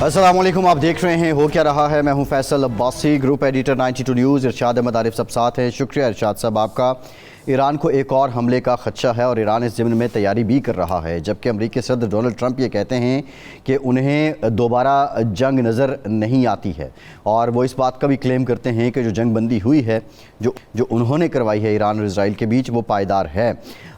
अस्सलाम वालेकुम, आप देख रहे हैं हो क्या रहा है। मैं हूं Faisal Abbasi, group editor 92 news. Irshad Ahmad Arif सब साथ हैं। शुक्रिया इरशाद साहब आपका। ईरान को एक और हमले का खदशा है और ईरान इस ज़िम्न में तैयारी भी कर रहा है, जबकि अमरीकी सदर डोनाल्ड ट्रंप ये कहते हैं कि उन्हें दोबारा जंग नज़र नहीं आती है और वो इस बात का भी क्लेम करते हैं कि जो जंग बंदी हुई है, जो उन्होंने करवाई है ईरान और इजराइल के बीच, वो पायदार है।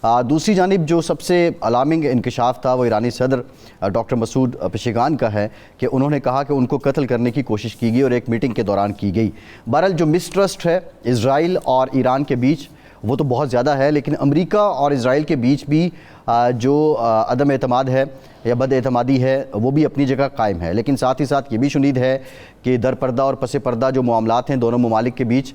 दूसरी जानिब जो सबसे अलार्मिंग इंकशाफ था वो ईरानी सदर डॉक्टर मसूद पेशेगान का है कि उन्होंने कहा कि उनको कत्ल करने की कोशिश की गई और एक मीटिंग के दौरान की गई। बहरहाल जो मिसट्रस्ट है इजराइल और ईरान के बीच वो तो बहुत ज़्यादा है, लेकिन अमेरिका और इजराइल के बीच भी जो अदम एतमाद है या बद एतमादी है वो भी अपनी जगह कायम है। लेकिन साथ ही साथ ये भी शुनीद है कि दर पर्दा और पसे पर्दा जो मामलात हैं दोनों ममालिक के बीच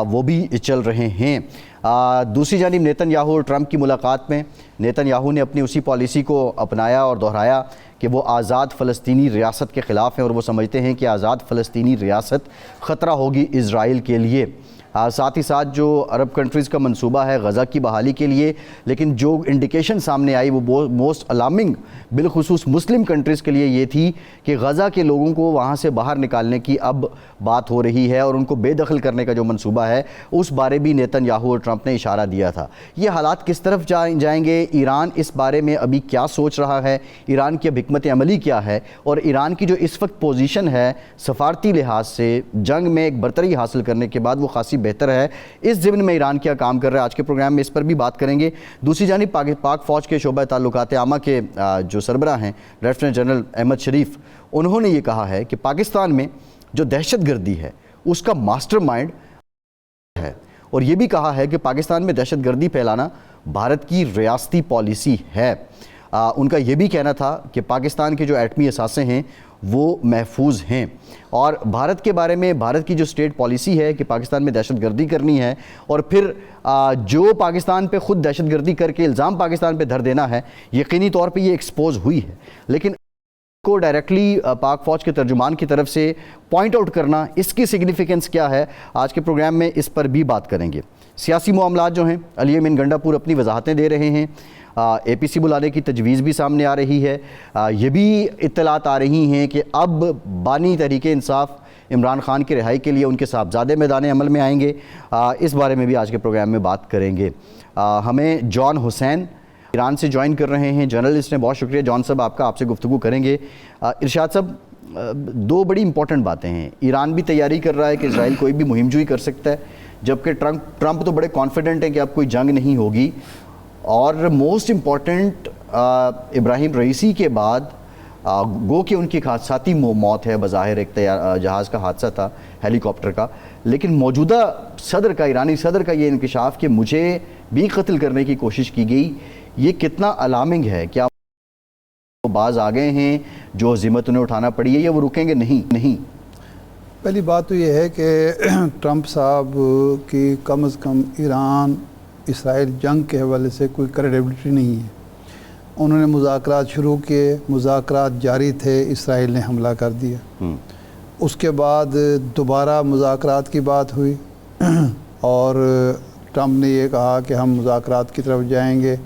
वो भी चल रहे हैं। दूसरी जानिब नेतन्याहू और ट्रंप की मुलाकात में नेतन्याहू ने अपनी उसी पॉलिसी को अपनाया और दोहराया कि वो आज़ाद फ़लस्तीनी रियासत के ख़िलाफ़ हैं और वो समझते हैं कि आज़ाद फ़लस्तीनी रियासत ख़तरा होगी इजराइल के लिए। साथ ही साथ जो अरब कंट्रीज़ का मंसूबा है गज़ा की बहाली के लिए, लेकिन जो इंडिकेशन सामने आई वो मोस्ट अलार्मिंग बिलखुसूस मुस्लिम कंट्रीज़ के लिए ये थी कि गज़ा के लोगों को वहाँ से बाहर निकालने की अब बात हो रही है और उनको बेदखल करने का जो मंसूबा है उस बारे भी नेतन्याहू और ट्रंप ने इशारा दिया था। ये हालात किस तरफ जाएंगे, ईरान इस बारे में अभी क्या सोच रहा है, ईरान की अब हिकमत अमली क्या है और ईरान की जो इस वक्त पोजीशन है सफारती लिहाज से जंग में एक बरतरी हासिल करने के बाद वो खासी बेहतर है, इस ज़िम्न में ईरान क्या काम कर रहा है। आज के प्रोग्राम में इस पर भी बात करेंगे। दूसरी जानिब पाक फ़ौज के शोबा ताल्लुकात आमा के जो सरबराह हैं लेफ्टिनेंट जनरल अहमद शरीफ, उन्होंने ये कहा है कि पाकिस्तान में जो दहशतगर्दी है उसका मास्टरमाइंड है और ये भी कहा है कि पाकिस्तान में दहशतगर्दी फैलाना भारत की रियासती पॉलिसी है। उनका ये भी कहना था कि पाकिस्तान के जो एटमी असासे हैं वो महफूज हैं और भारत के बारे में भारत की जो स्टेट पॉलिसी है कि पाकिस्तान में दहशतगर्दी करनी है और फिर जो पाकिस्तान पे ख़ुद दहशतगर्दी करके इल्ज़ाम पाकिस्तान पे धर देना है, यकीनी तौर पे ये एक्सपोज हुई है, लेकिन को डायरेक्टली पाक फ़ौज के तर्जुमान की तरफ से पॉइंट आउट करना, इसकी सिग्निफिकेंस क्या है, आज के प्रोग्राम में इस पर भी बात करेंगे। सियासी मामलात जो हैं अली अमीन गंडापुर अपनी वजाहतें दे रहे हैं, APC बुलाने की तजवीज़ भी सामने आ रही है। ये भी इत्तलात आ रही हैं कि अब बानी तहरीक इंसाफ इमरान खान की रिहाई के लिए उनके साहबजादे मैदान अमल में आएंगे। इस बारे में भी आज के प्रोग्राम में बात करेंगे। हमें जॉन हुसैन ईरान से ज्वाइन कर रहे हैं, जर्नलिस्ट हैं। बहुत शुक्रिया जॉन साहब आपका, आपसे गुफ्तगू करेंगे। इरशाद साहब, दो बड़ी इंपॉर्टेंट बातें हैं। ईरान भी तैयारी कर रहा है कि इजराइल कोई भी मुहिम जुई कर सकता है, जबकि ट्रंप तो बड़े कॉन्फिडेंट हैं कि अब कोई जंग नहीं होगी। और मोस्ट इम्पॉर्टेंट, इब्राहिम रईसी के बाद गो कि उनकी हादसाती मौत है, बज़ाहिर एक जहाज़ का हादसा था, हेलीकॉप्टर का, लेकिन मौजूदा सदर का, ईरानी सदर का ये इंकशाफ कि मुझे भी कत्ल करने की कोशिश की गई, ये कितना अलार्मिंग है। क्या वो बाज आ गए हैं, जो ज़िम्मत उन्हें उठाना पड़ी है, या वो रुकेंगे नहीं? पहली बात तो ये है कि ट्रंप साहब की कम अज़ कम ईरान इसराइल जंग के हवाले से कोई क्रेडिबिलिटी नहीं है। उन्होंने मुज़ाकरात शुरू किए, मुज़ाकरात जारी थे, इसराइल ने हमला कर दिया। उसके बाद दोबारा मुज़ाकरात की बात हुई और ट्रंप ने ये कहा कि हम मुज़ाकरात की तरफ जाएंगे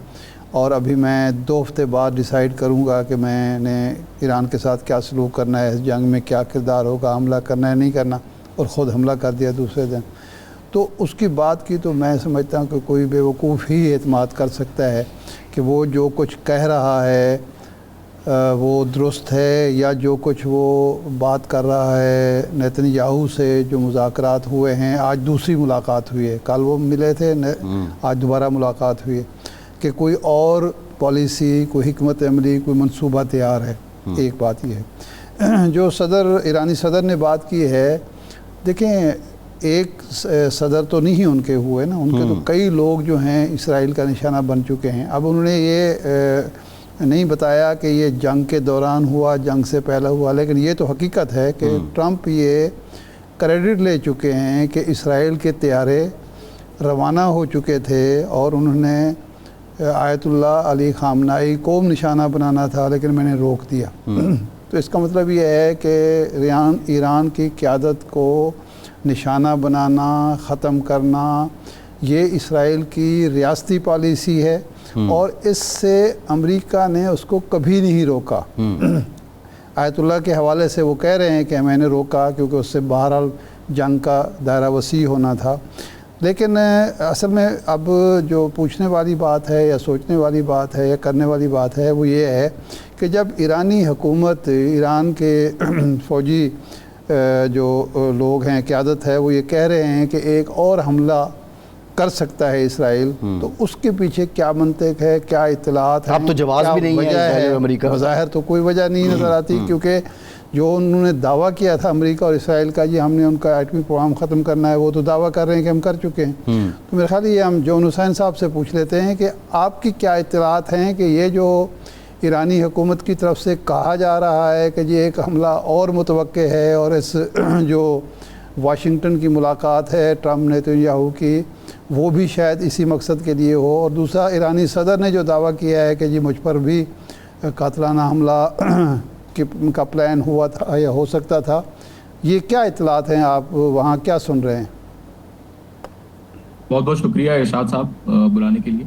और अभी मैं 2 हफ्ते बाद डिसाइड करूंगा कि मैंने ईरान के साथ क्या सलूक करना है, इस जंग में क्या किरदार होगा, हमला करना है नहीं करना, और ख़ुद हमला कर दिया दूसरे दिन। तो उसकी बात की तो मैं समझता हूँ कि कोई बेवकूफ़ ही एतमाद कर सकता है कि वो जो कुछ कह रहा है वो दुरुस्त है, या जो कुछ वो बात कर रहा है नेतन्याहू से। जो मुज़ाकरात हुए हैं, आज दूसरी मुलाकात हुई है, कल वो मिले थे, आज दोबारा मुलाकात हुई है, कि कोई और पॉलिसी, कोई हिकमत अमली, कोई मंसूबा तैयार है। एक बात ये है। जो ईरानी सदर ने बात की है, देखें एक सदर तो नहीं उनके हुए ना, उनके तो कई लोग जो हैं इसराइल का निशाना बन चुके हैं। अब उन्होंने ये नहीं बताया कि ये जंग के दौरान हुआ, जंग से पहले हुआ, लेकिन ये तो हकीकत है कि ट्रंप ये क्रेडिट ले चुके हैं कि इसराइल के तैयारे रवाना हो चुके थे और उन्होंने आयतुल्ला अली खामनाई को निशाना बनाना था, लेकिन मैंने रोक दिया। तो इसका मतलब ये है कि ईरान की क़यादत को निशाना बनाना, ख़त्म करना, ये इसराइल की रियासती पॉलिसी है और इससे अमेरिका ने उसको कभी नहीं रोका। आयतुल्लाह के हवाले से वो कह रहे हैं कि मैंने रोका क्योंकि उससे बहरहाल जंग का दायरा वसी होना था। लेकिन असल में अब जो पूछने वाली बात है या सोचने वाली बात है या करने वाली बात है वो ये है कि जब ईरानी हुकूमत, ईरान के फ़ौजी जो लोग हैं, क़यादत है, वो ये कह रहे हैं कि एक और हमला कर सकता है इसराइल, तो उसके पीछे क्या मंतिक है, क्या इत्तलात है, अब तो जवाब भी नहीं है इसराइल और अमेरिका का। ज़ाहिर तो कोई वजह नहीं नज़र आती, क्योंकि जो उन्होंने दावा किया था अमेरिका और इसराइल का, जी हमने उनका एटमी प्रोग्राम ख़त्म करना है, वो तो दावा कर रहे हैं कि हम कर चुके हैं। तो मेरे ख्याल ये हम जॉन हुसैन साहब से पूछ लेते हैं कि आपकी क्या इत्तलात हैं कि ये जो ईरानी हुकूमत की तरफ से कहा जा रहा है कि जी एक हमला और मुतवक्के है, और इस जो वाशिंगटन की मुलाकात है ट्रम्प नेतन्याहू की, वो भी शायद इसी मकसद के लिए हो, और दूसरा ईरानी सदर ने जो दावा किया है कि जी मुझ पर भी कातलाना हमला का प्लान हुआ था या हो सकता था, ये क्या इत्तलात हैं, आप वहाँ क्या सुन रहे हैं? बहुत बहुत शुक्रिया इरशाद साहब बुलाने के लिए।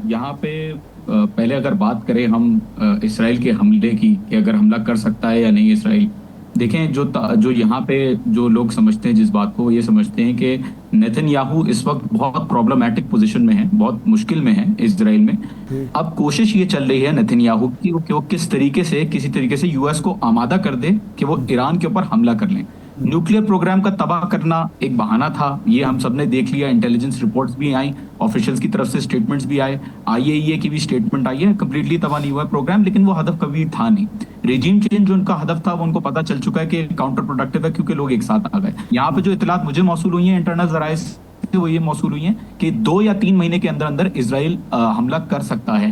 यहाँ पे पहले अगर बात करें हम इसराइल के हमले की, कि अगर हमला कर सकता है या नहीं इसराइल, देखें जो यहाँ पे जो लोग समझते हैं जिस बात को, ये समझते हैं कि नेतन्याहू इस वक्त बहुत प्रॉब्लमैटिक पोजीशन में है, बहुत मुश्किल में है इसराइल में। अब कोशिश ये चल रही है नेतन्याहू की कि वो किसी तरीके से यूएस को आमादा कर दे कि वो ईरान के ऊपर हमला कर लें। न्यूक्लियर प्रोग्राम का तबाह करना एक बहाना था, ये हम सब ने देख लिया। इंटेलिजेंस रिपोर्ट्स भी आई, ऑफिशियल्स की तरफ से स्टेटमेंट्स भी आए, आईएईए की भी स्टेटमेंट आई है, कंप्लीटली तबाह नहीं हुआ है प्रोग्राम, लेकिन वो हदफ कभी था नहीं। रेजिम चेंज जो उनका हदफ था वो उनको पता चल चुका है कि काउंटर प्रोडक्टिव है, क्योंकि लोग एक साथ आ गए। यहाँ पे जो इतलात मुझे मौसूल हुई है इंटरनल जराए से, वो ये मौसूल हुई है कि 2 या 3 महीने के अंदर अंदर इसराइल हमला कर सकता है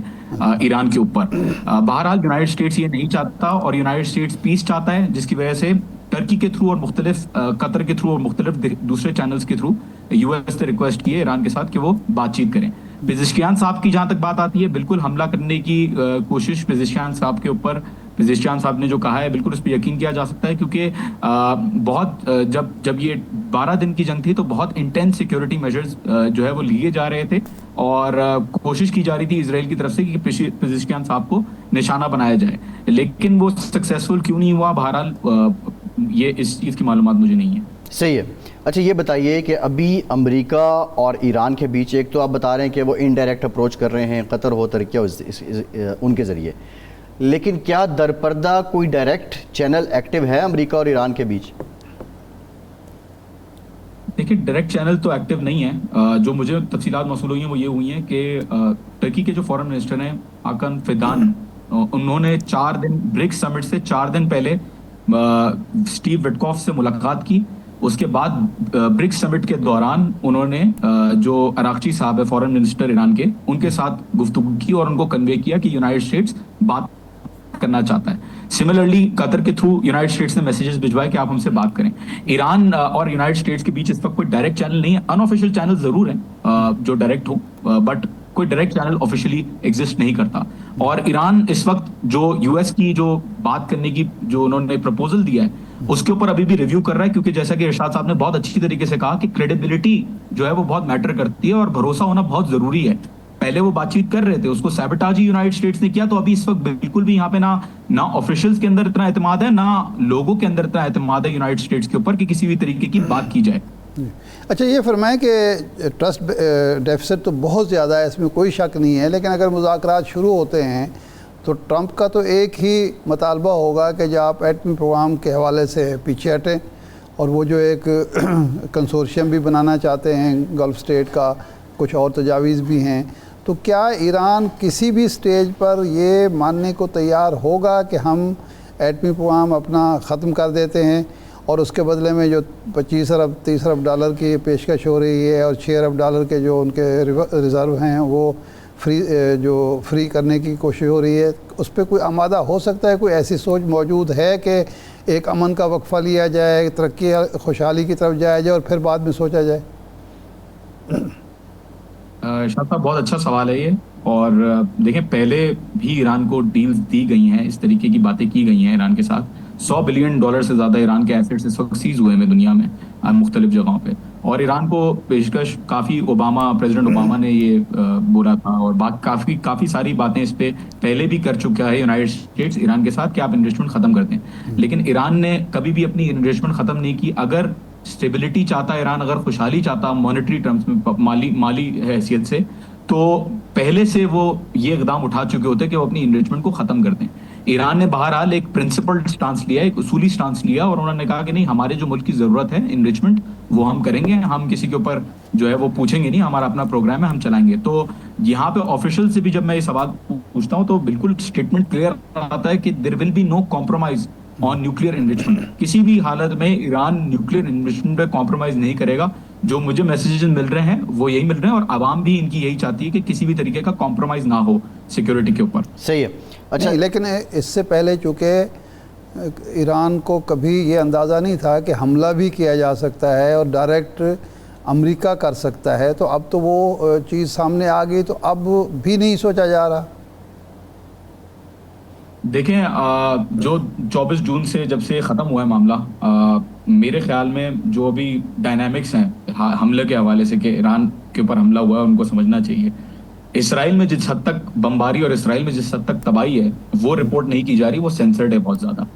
ईरान के ऊपर। बहरहाल यूनाइटेड स्टेट्स ये नहीं चाहता, और यूनाइटेड स्टेट्स पीस चाहता है, जिसकी वजह से टर्की के थ्रू और मुख्तलिफ कतर के थ्रू और मुख्तलिफ दूसरे चैनल्स के थ्रू यूएस से रिक्वेस्ट की है ईरान के साथ कि वो बातचीत करें। पेज़ेश्कियान साहब की जहां तक बात आती है, बिल्कुल हमला करने की कोशिश पेज़ेश्कियान साहब के ऊपर, पेज़ेश्कियान साहब ने जो कहा है बिल्कुल उस पर यकीन किया जा सकता है, क्योंकि बहुत जब ये 12 दिन की जंग थी तो बहुत इंटेंस सिक्योरिटी मेजर्स जो है वो लिए जा रहे थे, और कोशिश की जा रही थी इसराइल की तरफ से कि पेज़ेश्कियान साहब को निशाना बनाया जाए, लेकिन वो सक्सेसफुल क्यों नहीं हुआ, बहरहाल ये इस चीज़ की मालूमात मुझे नहीं है। सही है। अच्छा ये बताइए कि अभी अमेरिका और ईरान के बीच, एक तो आप बता रहे हैं कि वो इनडायरेक्ट अप्रोच कर रहे हैं, कतर हो तुर्की उनके ज़रिए, लेकिन क्या दरपर्दा कोई डायरेक्ट चैनल एक्टिव है अमेरिका और ईरान के बीच? देखिए, डायरेक्ट चैनल तो एक्टिव नहीं है। जो मुझे तफसीलात मौसूल हुई हैं वो ये हुई हैं कि टर्की के जो फॉरेन मिनिस्टर हैं हाकान फिदान, उन्होंने 4 दिन ब्रिक्स समिट से 4 दिन पहले स्टीव विटकॉफ से मुलाकात की। उसके बाद ब्रिक्स समिट के दौरान उन्होंने जो अरागची साहब है फॉरेन मिनिस्टर ईरान के, उनके साथ गुफ्तगू की और उनको कन्वे किया कि यूनाइटेड स्टेट्स बात करना चाहता है। सिमिलरली कतर के थ्रू यूनाइटेड स्टेट्स ने मैसेजेस भिजवाए कि आप हमसे बात करें। ईरान और यूनाइटेड स्टेट्स के बीच इस वक्त कोई डायरेक्ट चैनल नहीं है, अनऑफिशियल चैनल जरूर है जो डायरेक्ट हो, बट कोई डायरेक्ट चैनल ऑफिशियली एग्जिस्ट नहीं करता। और ईरान इस वक्त जो यूएस की जो बात करने की जो उन्होंने प्रपोजल दिया है उसके ऊपर अभी भी रिव्यू कर रहा है, क्योंकि जैसा कि इरशाद साहब ने बहुत अच्छी तरीके से कहा कि क्रेडिबिलिटी जो है वो बहुत मैटर करती है और भरोसा होना बहुत जरूरी है। पहले वो बातचीत कर रहे थे, उसको सैबोटाज ही यूनाइटेड स्टेट्स ने किया, तो अभी इस वक्त बिल्कुल भी यहाँ पे ना ऑफिशियल्स के अंदर इतना एतमाद है, ना लोगों के अंदर इतना एतमाद है यूनाइटेड स्टेट्स के ऊपर कि किसी भी तरीके की बात की जाए। अच्छा ये फरमाएं कि ट्रस्ट डेफिसिट तो बहुत ज़्यादा है, इसमें कोई शक नहीं है, लेकिन अगर मुज़ाकरात शुरू होते हैं तो ट्रंप का तो एक ही मुतालबा होगा कि जब आप एटमी प्रोग्राम के हवाले से पीछे हटें, और वो जो एक कंसोर्शियम भी बनाना चाहते हैं गल्फ़ स्टेट का, कुछ और तजावीज़ भी हैं, तो क्या ईरान किसी भी स्टेज पर ये मानने को तैयार होगा कि हम एटमी प्रोग्राम अपना ख़त्म कर देते हैं और उसके बदले में जो 25 अरब 30 अरब डॉलर की पेशकश हो रही है और 6 अरब डॉलर के जो उनके रिज़र्व हैं वो फ्री करने की कोशिश हो रही है, उस पर कोई आमादा हो सकता है? कोई ऐसी सोच मौजूद है कि एक अमन का वक्फ़ा लिया जाए, तरक्की खुशहाली की तरफ जाया जाए और फिर बाद में सोचा जाए? शाह साहब बहुत अच्छा सवाल है ये, और देखें पहले भी ईरान को डील्स दी गई हैं, इस तरीके की बातें की गई हैं ईरान के साथ। $100 बिलियन से ज़्यादा ईरान के एसेट्स इस वक्त सीज हुए हैं दुनिया में मुख्तलिफ जगहों पे, और ईरान को पेशकश काफी प्रेसिडेंट ओबामा ने ये बोला था, और बात काफी सारी बातें इस पे पहले भी कर चुका है यूनाइटेड स्टेट्स ईरान के साथ कि आप इन्वेस्टमेंट खत्म कर दें, लेकिन ईरान ने कभी भी अपनी इन्वेस्टमेंट खत्म नहीं की। अगर स्टेबिलिटी चाहता ईरान, अगर खुशहाली चाहता मॉनेटरी टर्म्स में, माली हैसियत से, तो पहले से वो ये इकदाम उठा चुके होते कि वो अपनी इन्वेस्टमेंट को खत्म कर दें। ईरान ने बहरहाल एक प्रिंसिपल्ड स्टांस लिया, एक उसूली स्टांस लिया, और उन्होंने कहा कि नहीं, हमारे जो मुल्क की जरूरत है इन्रिचमेंट वो हम करेंगे, हम किसी के ऊपर जो है वो पूछेंगे नहीं, हमारा अपना प्रोग्राम है, हम चलाएंगे। तो यहाँ पे ऑफिशियल से भी जब मैं ये सवाल पूछता हूँ तो बिल्कुल स्टेटमेंट क्लियर आता है कि there will be no compromise on nuclear enrichment. किसी भी हालत में ईरान न्यूक्लियर इन्रिचमेंट पे कॉम्प्रोमाइज नहीं करेगा। जो मुझे मैसेजेस मिल रहे हैं वो यही मिल रहे हैं, और आवाम भी इनकी यही चाहती है कि किसी भी तरीके का कॉम्प्रोमाइज ना हो सिक्योरिटी के ऊपर। सही है। अच्छा, लेकिन इससे पहले चूँकि ईरान को कभी ये अंदाज़ा नहीं था कि हमला भी किया जा सकता है और डायरेक्ट अमेरिका कर सकता है, तो अब तो वो चीज़ सामने आ गई, तो अब भी नहीं सोचा जा रहा। देखें, जो 24 जून से जब से ख़त्म हुआ है मामला, मेरे ख्याल में जो अभी डायनामिक्स हैं हमले के हवाले से कि ईरान के ऊपर हमला हुआ है, उनको समझना चाहिए। इसराइल में जिस हद तक बमबारी और इसराइल में जिस हद तक तबाही है वो रिपोर्ट नहीं की जा रही, वो सेंसर्ड है बहुत ज़्यादा।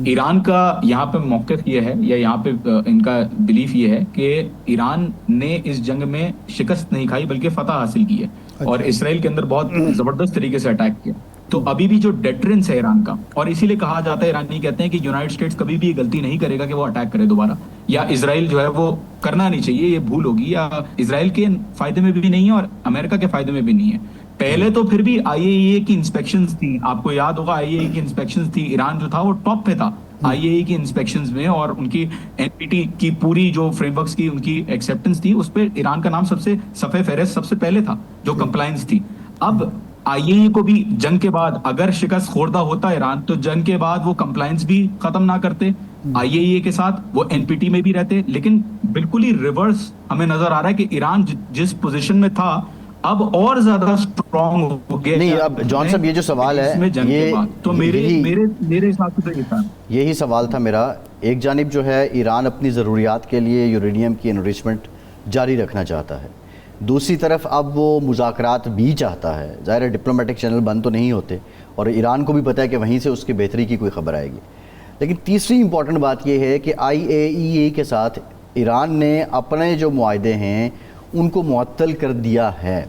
ईरान का यहाँ पे मौक़िफ़ ये है, या यहाँ पे इनका बिलीफ ये है कि ईरान ने इस जंग में शिकस्त नहीं खाई बल्कि फतह हासिल की है, और इसराइल के अंदर बहुत जबरदस्त तरीके से अटैक किया। तो अभी भी जो डेटरेंस है ईरान का, और इसीलिए कहा जाता है, ईरानी कहते हैं कि यूनाइटेड स्टेट्स कभी भी ये गलती नहीं करेगा कि वो अटैक करे दोबारा, या इसराइल जो है वो करना नहीं चाहिए, ये भूल होगी, या इसराइल के फायदे में भी नहीं है और अमेरिका के फायदे में भी नहीं है। पहले तो फिर भी IAEA की इंस्पेक्शंस थी, आपको याद होगा IAEA की इंस्पेक्शंस थी, ईरान जो था वो टॉप पे था IAEA की इंस्पेक्शंस में, और उनकी NPT की पूरी जो फ्रेमवर्क्स की उनकी एक्सेप्टेंस थी, उस पर ईरान का नाम सबसे सफ़े फहरिस्त सबसे पहले था, जो कंप्लायंस थी। अब IAEA को भी जंग के बाद अगर शिकस्त खोरदा होता ईरान, तो जंग के बाद वो कंप्लायंस भी खत्म ना करते IAEA के साथ, वो NPT में भी रहते, लेकिन बिल्कुल ही रिवर्स हमें नजर आ रहा है कि ईरान जिस पोजीशन में था अब और ज्यादा स्ट्रॉन्ग हो गया। नहीं, अब जॉन साहब ये जो सवाल है, ये तो मेरे हिसाब से तो ये था, यही सवाल था मेरा। एक जानिब जो है ईरान अपनी ज़रूरियात के लिए यूरेनियम की एनरिचमेंट जारी रखना चाहता है, दूसरी तरफ अब वो मुज़ाकरात भी चाहता है। ज़ाहिर है डिप्लोमेटिक चैनल बंद तो नहीं होते, और ईरान को भी पता है कि वहीं से उसकी बेहतरी की कोई ख़बर आएगी। लेकिन तीसरी इंपॉर्टेंट बात यह है कि IAEA के साथ ईरान ने अपने जो मुआहदे हैं उनको मुअत्तल कर दिया है।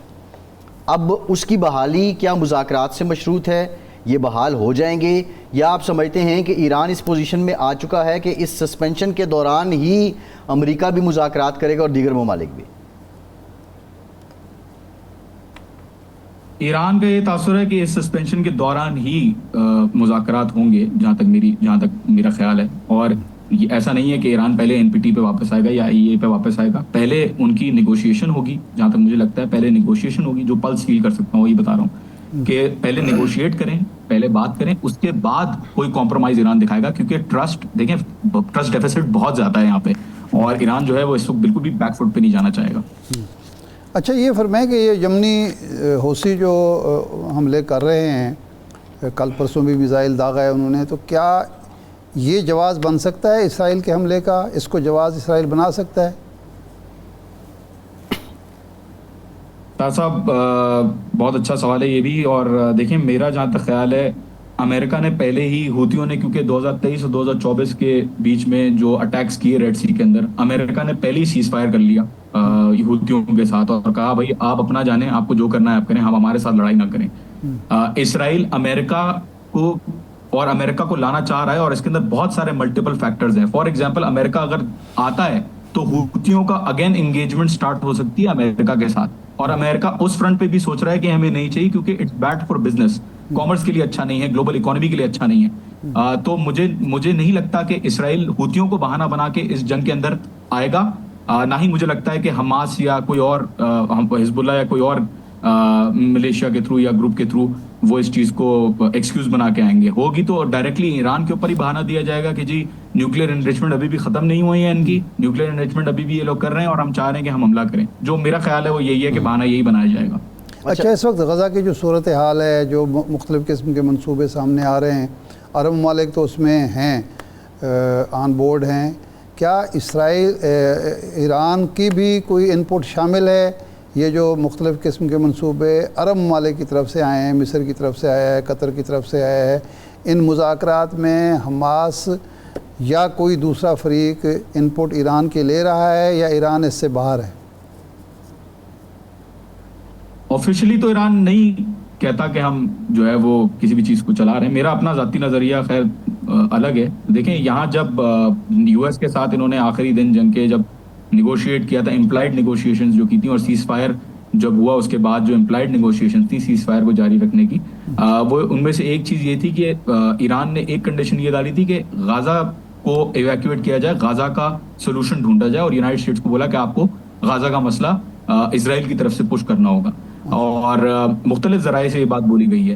अब उसकी बहाली क्या मुज़ाकरात से मशरूत है? ये बहाल हो जाएंगे, या आप समझते हैं कि ईरान इस पोजीशन में आ चुका है कि इस सस्पेंशन के दौरान ही अमेरिका भी मुज़ाकरात करेगा और दीगर ममालिक भी? ईरान का ये तासुर है कि इस सस्पेंशन के दौरान ही मुज़ाकरात होंगे, जहाँ तक मेरा ख्याल है। और ऐसा नहीं है कि ईरान पहले NPT पे वापस आएगा या IAEA पे वापस आएगा, पहले उनकी नेगोशिएशन होगी। जहाँ तक मुझे लगता है पहले नेगोशिएशन होगी, जो पल्स फील कर सकता हूँ वही बता रहा हूँ कि पहले नेगोशिएट करें, पहले बात करें, उसके बाद कोई कॉम्प्रोमाइज ईरान दिखाएगा, क्योंकि ट्रस्ट डेफिसिट बहुत ज़्यादा है यहाँ पे, और ईरान जो है वो इस वक्त बिल्कुल भी बैकफुट पे नहीं जाना चाहेगा। अच्छा, ये फरमाएं कि ये यमनी हौसी जो हमले कर रहे हैं, कल परसों भी मिसाइल दागा है उन्होंने, तो क्या ये जवाज़ बन सकता है इसराइल के हमले का? इसको जवाज़ इसराइल बना सकता है? साहब, बहुत अच्छा सवाल है ये भी। और देखें, मेरा जहाँ तक ख्याल है, अमेरिका ने पहले ही, हूतियों ने, क्योंकि 2023 और 2024 के बीच में जो अटैक्स किए रेड सी के अंदर, अमेरिका ने पहले ही सीज फायर कर लिया हूतियों के साथ, और कहा भाई आप अपना जाने, आपको जो करना है आप करें, हम हमारे साथ लड़ाई ना करें। इसराइल अमेरिका को लाना चाह रहा है, और इसके अंदर बहुत सारे मल्टीपल फैक्टर्स हैं। फॉर एग्जांपल, अमेरिका अगर आता है तो हूतियों का अगेन एंगेजमेंट स्टार्ट हो सकती है अमेरिका के साथ, और अमेरिका उस फ्रंट पे भी सोच रहा है कि हमें नहीं चाहिए, क्योंकि it's bad for business, commerce के लिए अच्छा नहीं है, ग्लोबल इकोनॉमी के लिए अच्छा नहीं है। तो मुझे नहीं लगता कि इसराइल हूतियों को बहाना बना के इस जंग के अंदर आएगा। ना ही मुझे लगता है कि हमास या कोई और हिजबुल्लाह या कोई और मलेशिया के थ्रू या ग्रुप के थ्रू वो इस चीज को एक्सक्यूज बना के आएंगे। होगी तो डायरेक्टली ईरान के ऊपर ही बहाना दिया जाएगा कि जी न्यूक्लियर एनरिचमेंट अभी भी खत्म नहीं हुई है इनकी, न्यूक्लियर एनरिचमेंट अभी भी ये लोग कर रहे हैं और हम चाह रहे हैं कि हम हमला करें। जो मेरा ख्याल है वो यही है कि बहाना यही बनाया जाएगा। अच्छा, इस वक्त गज़ा की जो सूरत हाल है, जो मुख्तलिफ़ किस्म के मनसूबे सामने आ रहे हैं, अरब ममालिक तो उसमें हैं, ऑन बोर्ड हैं, क्या इसराइल ईरान की भी कोई इनपुट शामिल है? ये जो मुख्तलिफ़ किस्म के मनसूबे अरब ममालिक की तरफ से आए हैं, मिस्र की तरफ से आया है, कतर की तरफ से आया है, इन मुज़ाकरात में हमास या कोई दूसरा फरीक इनपुट ईरान के ले रहा है या ईरान इससे बाहर है? ऑफिशियली तो ईरान नहीं कहता कि हम जो है वो किसी भी चीज को चला रहे हैं। मेरा अपना जाती नजरिया खैर अलग है। देखें, यहाँ जब यूएस के साथ इन्होंने आखिरी दिन जंग के जब निगोशिएट किया था, इम्प्लाइड निगोशिएशंस जो की थी, और सीज फायर जब हुआ उसके बाद जो इम्प्लाइड निगोशिएशंस थी सीज फायर को जारी रखने की, वो उनमें से एक चीज ये थी कि ईरान ने एक कंडीशन ये डाली थी कि गाजा को इवैक्यूएट किया जाए, गाजा का सोल्यूशन ढूंढा जाए, और यूनाइटेड स्टेट्स को बोला कि आपको गाजा का मसला इसराइल की तरफ से पुश करना होगा, और मुख्तलिफ जराए से ये बात बोली गई है।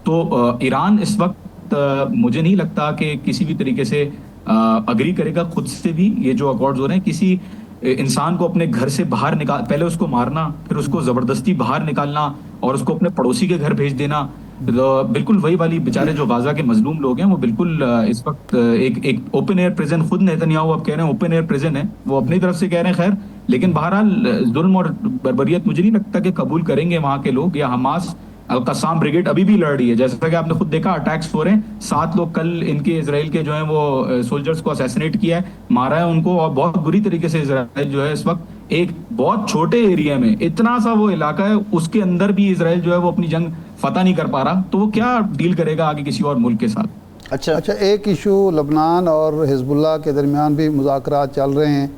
तो ईरान इस वक्त मुझे नहीं लगता कि किसी भी तरीके से अग्री करेगा खुद से भी। ये जो अकॉर्ड्स हो रहे हैं, किसी इंसान को अपने घर से बाहर निकाल, पहले उसको मारना, फिर उसको जबरदस्ती बाहर निकालना और उसको अपने पड़ोसी के घर भेज देना, तो बिल्कुल वही वाली बेचारे जो गाजा के मजलूम लोग हैं वो बिल्कुल इस वक्त एक ओपन एयर प्रिजन, खुद नेतन्याहू अब कह रहे हैं ओपन एयर प्रिजन है, वो अपनी तरफ से कह रहे हैं। खैर, लेकिन बहरहाल जुल्म और बर्बरियत मुझे नहीं लगता कि कबूल करेंगे वहां के लोग। या हमास अल-कस्साम ब्रिगेड अभी भी लड़ रही है, जैसा कि आपने खुद देखा, अटैक्स हो रहे हैं। 7 लोग कल इनके इजराइल के जो है वो सोल्जर्स को असैसिनेट किया है, मारा है उनको, और बहुत बुरी तरीके से इजराइल जो है इस वक्त एक बहुत छोटे एरिया में, इतना सा वो इलाका है, उसके अंदर भी इजराइल जो है वो अपनी जंग फतह नहीं कर पा रहा। तो वो क्या डील करेगा आगे किसी और मुल्क के साथ? अच्छा, एक इशू लबनान और हिजबुल्लाह के दरमियान भी मुज़ाकरात चल रहे हैं,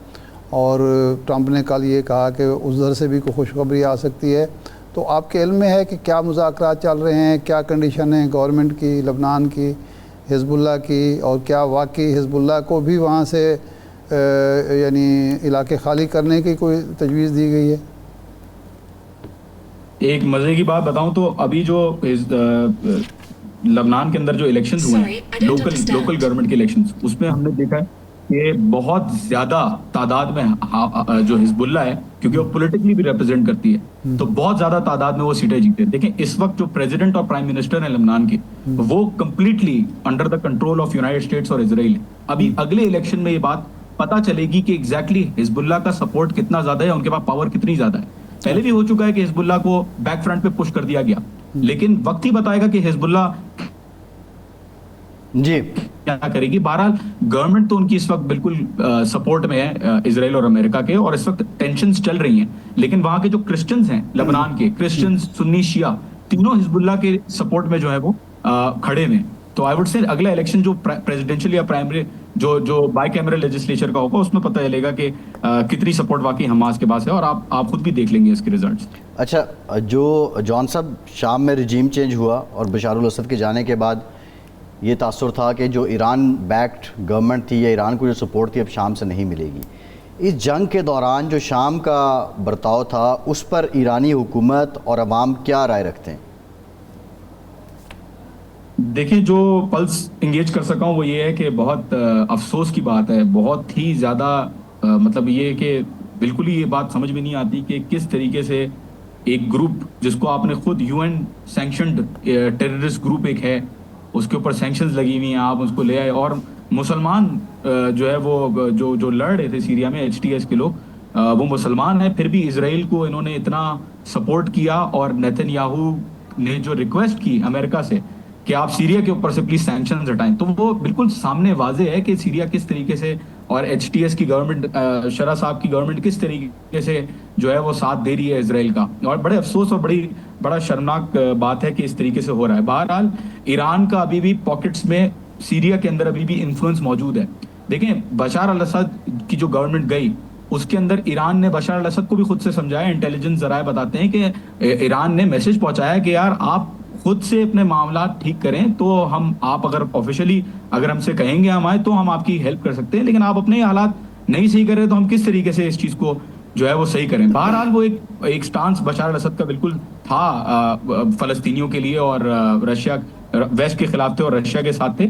और ट्रंप ने कल ये कहा कि उधर से भी कोई खुशखबरी आ सकती है। तो आपके इल्म में है कि क्या मुज़ाकरात चल रहे हैं, क्या कंडीशन है गवर्नमेंट की, लबनान की, हिजबुल्लाह की, और क्या वाकई हिजबुल्लाह को भी वहाँ से यानी इलाके खाली करने की कोई तजवीज़ दी गई है? एक मज़े की बात बताऊं तो अभी जो लबनान के अंदर जो इलेक्शंस हुए हैं, लोकल गवर्नमेंट के इलेक्शंस, उसमें हमने देखा है कि बहुत ज्यादा तादाद में जो हिजबुल्लाह है, क्योंकि वो पॉलिटिकली भी रिप्रेजेंट करती है, तो बहुत ज्यादा तादाद में वो सीटें जीते। देखें, इस वक्त जो प्रेसिडेंट और प्राइम मिनिस्टर है लबनान के, वो completely under the control of United states और इजराइल है। अभी अगले इलेक्शन में ये बात पता चलेगी कि एग्जैक्टली हिजबुल्लाह का सपोर्ट कितना ज्यादा है, उनके पास पावर कितनी ज्यादा है। पहले भी हो चुका है कि हिजबुल्लाह को बैक फ्रंट पे पुश कर दिया गया, लेकिन वक्त ही बताएगा कि हिजबुल्लाह जी क्या करेगी। बहरहाल गवर्नमेंट तो उनकी इस वक्त बिल्कुल सपोर्ट में है इजराइल और अमेरिका के, और इस वक्त टेंशंस चल रही हैं, लेकिन वहां के जो क्रिश्चियंस हैं लबनान के, क्रिश्चियंस, सुन्नी, शिया, तीनों हिजबुल्लाह के सपोर्ट में जो है वो खड़े में। तो आई वुड से अगला इलेक्शन जो प्रेसिडेंशियल या प्राइमरी जो बाइकैमरल लेजिस्लेचर का होगा, उसमें पता चलेगा कि कितनी सपोर्ट वाकई हमास के पास है, और आप खुद भी देख लेंगे इसके रिजल्ट्स। अच्छा, जो जॉन साहब, शाम में रिजीम चेंज हुआ और बशारुल असद के जाने के बाद ये तासुर था कि जो ईरान बैक्ड गवर्नमेंट थी या ईरान को जो सपोर्ट थी अब शाम से नहीं मिलेगी। इस जंग के दौरान जो शाम का बर्ताव था, उस पर ईरानी हुकूमत और अवाम क्या राय रखते हैं? देखिए, जो पल्स इंगेज कर सका हूँ वो ये है कि बहुत अफसोस की बात है, बहुत ही ज़्यादा मतलब ये कि बिल्कुल ही ये बात समझ में नहीं आती कि किस तरीके से एक ग्रुप जिसको आपने खुद UN सैंक्शनड टेररिस्ट ग्रुप एक है, उसके ऊपर सैंक्शंस लगी हुई हैं, आप उसको ले आए, और मुसलमान जो है वो जो लड़ रहे थे सीरिया में, HTS के लोग, वो मुसलमान हैं, फिर भी इजराइल को इन्होंने इतना सपोर्ट किया, और नेतन्याहू ने जो रिक्वेस्ट की अमेरिका से कि आप सीरिया के ऊपर से प्लीज सैंक्शंस हटाएं, तो वो बिल्कुल सामने वाजे है कि सीरिया किस तरीके से, और HTS की गवर्नमेंट, शरा साहब की गवर्नमेंट किस तरीके से जो है वो साथ दे रही है इजराइल का। और बड़े अफसोस और बड़ा शर्मनाक बात है कि इस तरीके से हो रहा है। बहरहाल ईरान का अभी भी पॉकेट्स में सीरिया के अंदर अभी भी इन्फ्लुएंस मौजूद है। देखें, बशार अल असद की जो गवर्नमेंट गई, उसके अंदर ईरान ने बशार अल असद को भी खुद से समझाया। इंटेलिजेंस जराए बताते हैं कि ईरान ने मैसेज पहुंचाया कि यार आप खुद से अपने मामला ठीक करें, तो आप अगर ऑफिशियली अगर हमसे कहेंगे हम आए तो हम आपकी हेल्प कर सकते हैं, लेकिन आप अपने हालात नहीं सही कर रहे तो हम किस तरीके से इस चीज को जो है वो सही करें। बहरहाल वो एक स्टांस बशार अल-असद का बिल्कुल था फलस्तीनियों के लिए, और रशिया वेस्ट के खिलाफ थे और रशिया के साथ थे।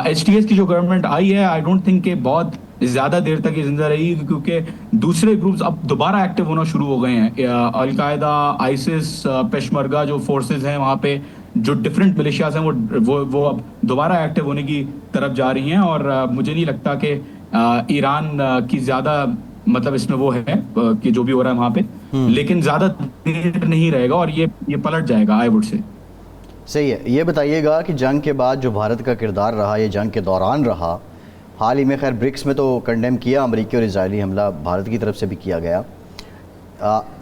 HTS की जो गवर्नमेंट आई है, आई डोंट थिंक कि बहुत ज्यादा देर तक ये जिंदा रही, क्योंकि दूसरे ग्रुप्स अब दोबारा एक्टिव होना शुरू हो गए हैं। अलकायदा, आइसिस, पेशमर्गा जो फोर्सेस हैं वहाँ पे, जो डिफरेंट मिलिशियाज हैं, वो अब दोबारा एक्टिव होने की तरफ जा रही हैं। और मुझे नहीं लगता कि ईरान की ज्यादा मतलब इसमें वो है कि जो भी हो रहा है वहाँ पे, लेकिन ज्यादा देर नहीं रहेगा और ये पलट जाएगा, आई वुड से। सही है। ये बताइएगा कि जंग के बाद जो भारत का किरदार रहा, ये जंग के दौरान रहा, हाल ही में खैर ब्रिक्स में तो कंडेम किया अमेरिकी और इजरायली हमला भारत की तरफ से भी किया गया।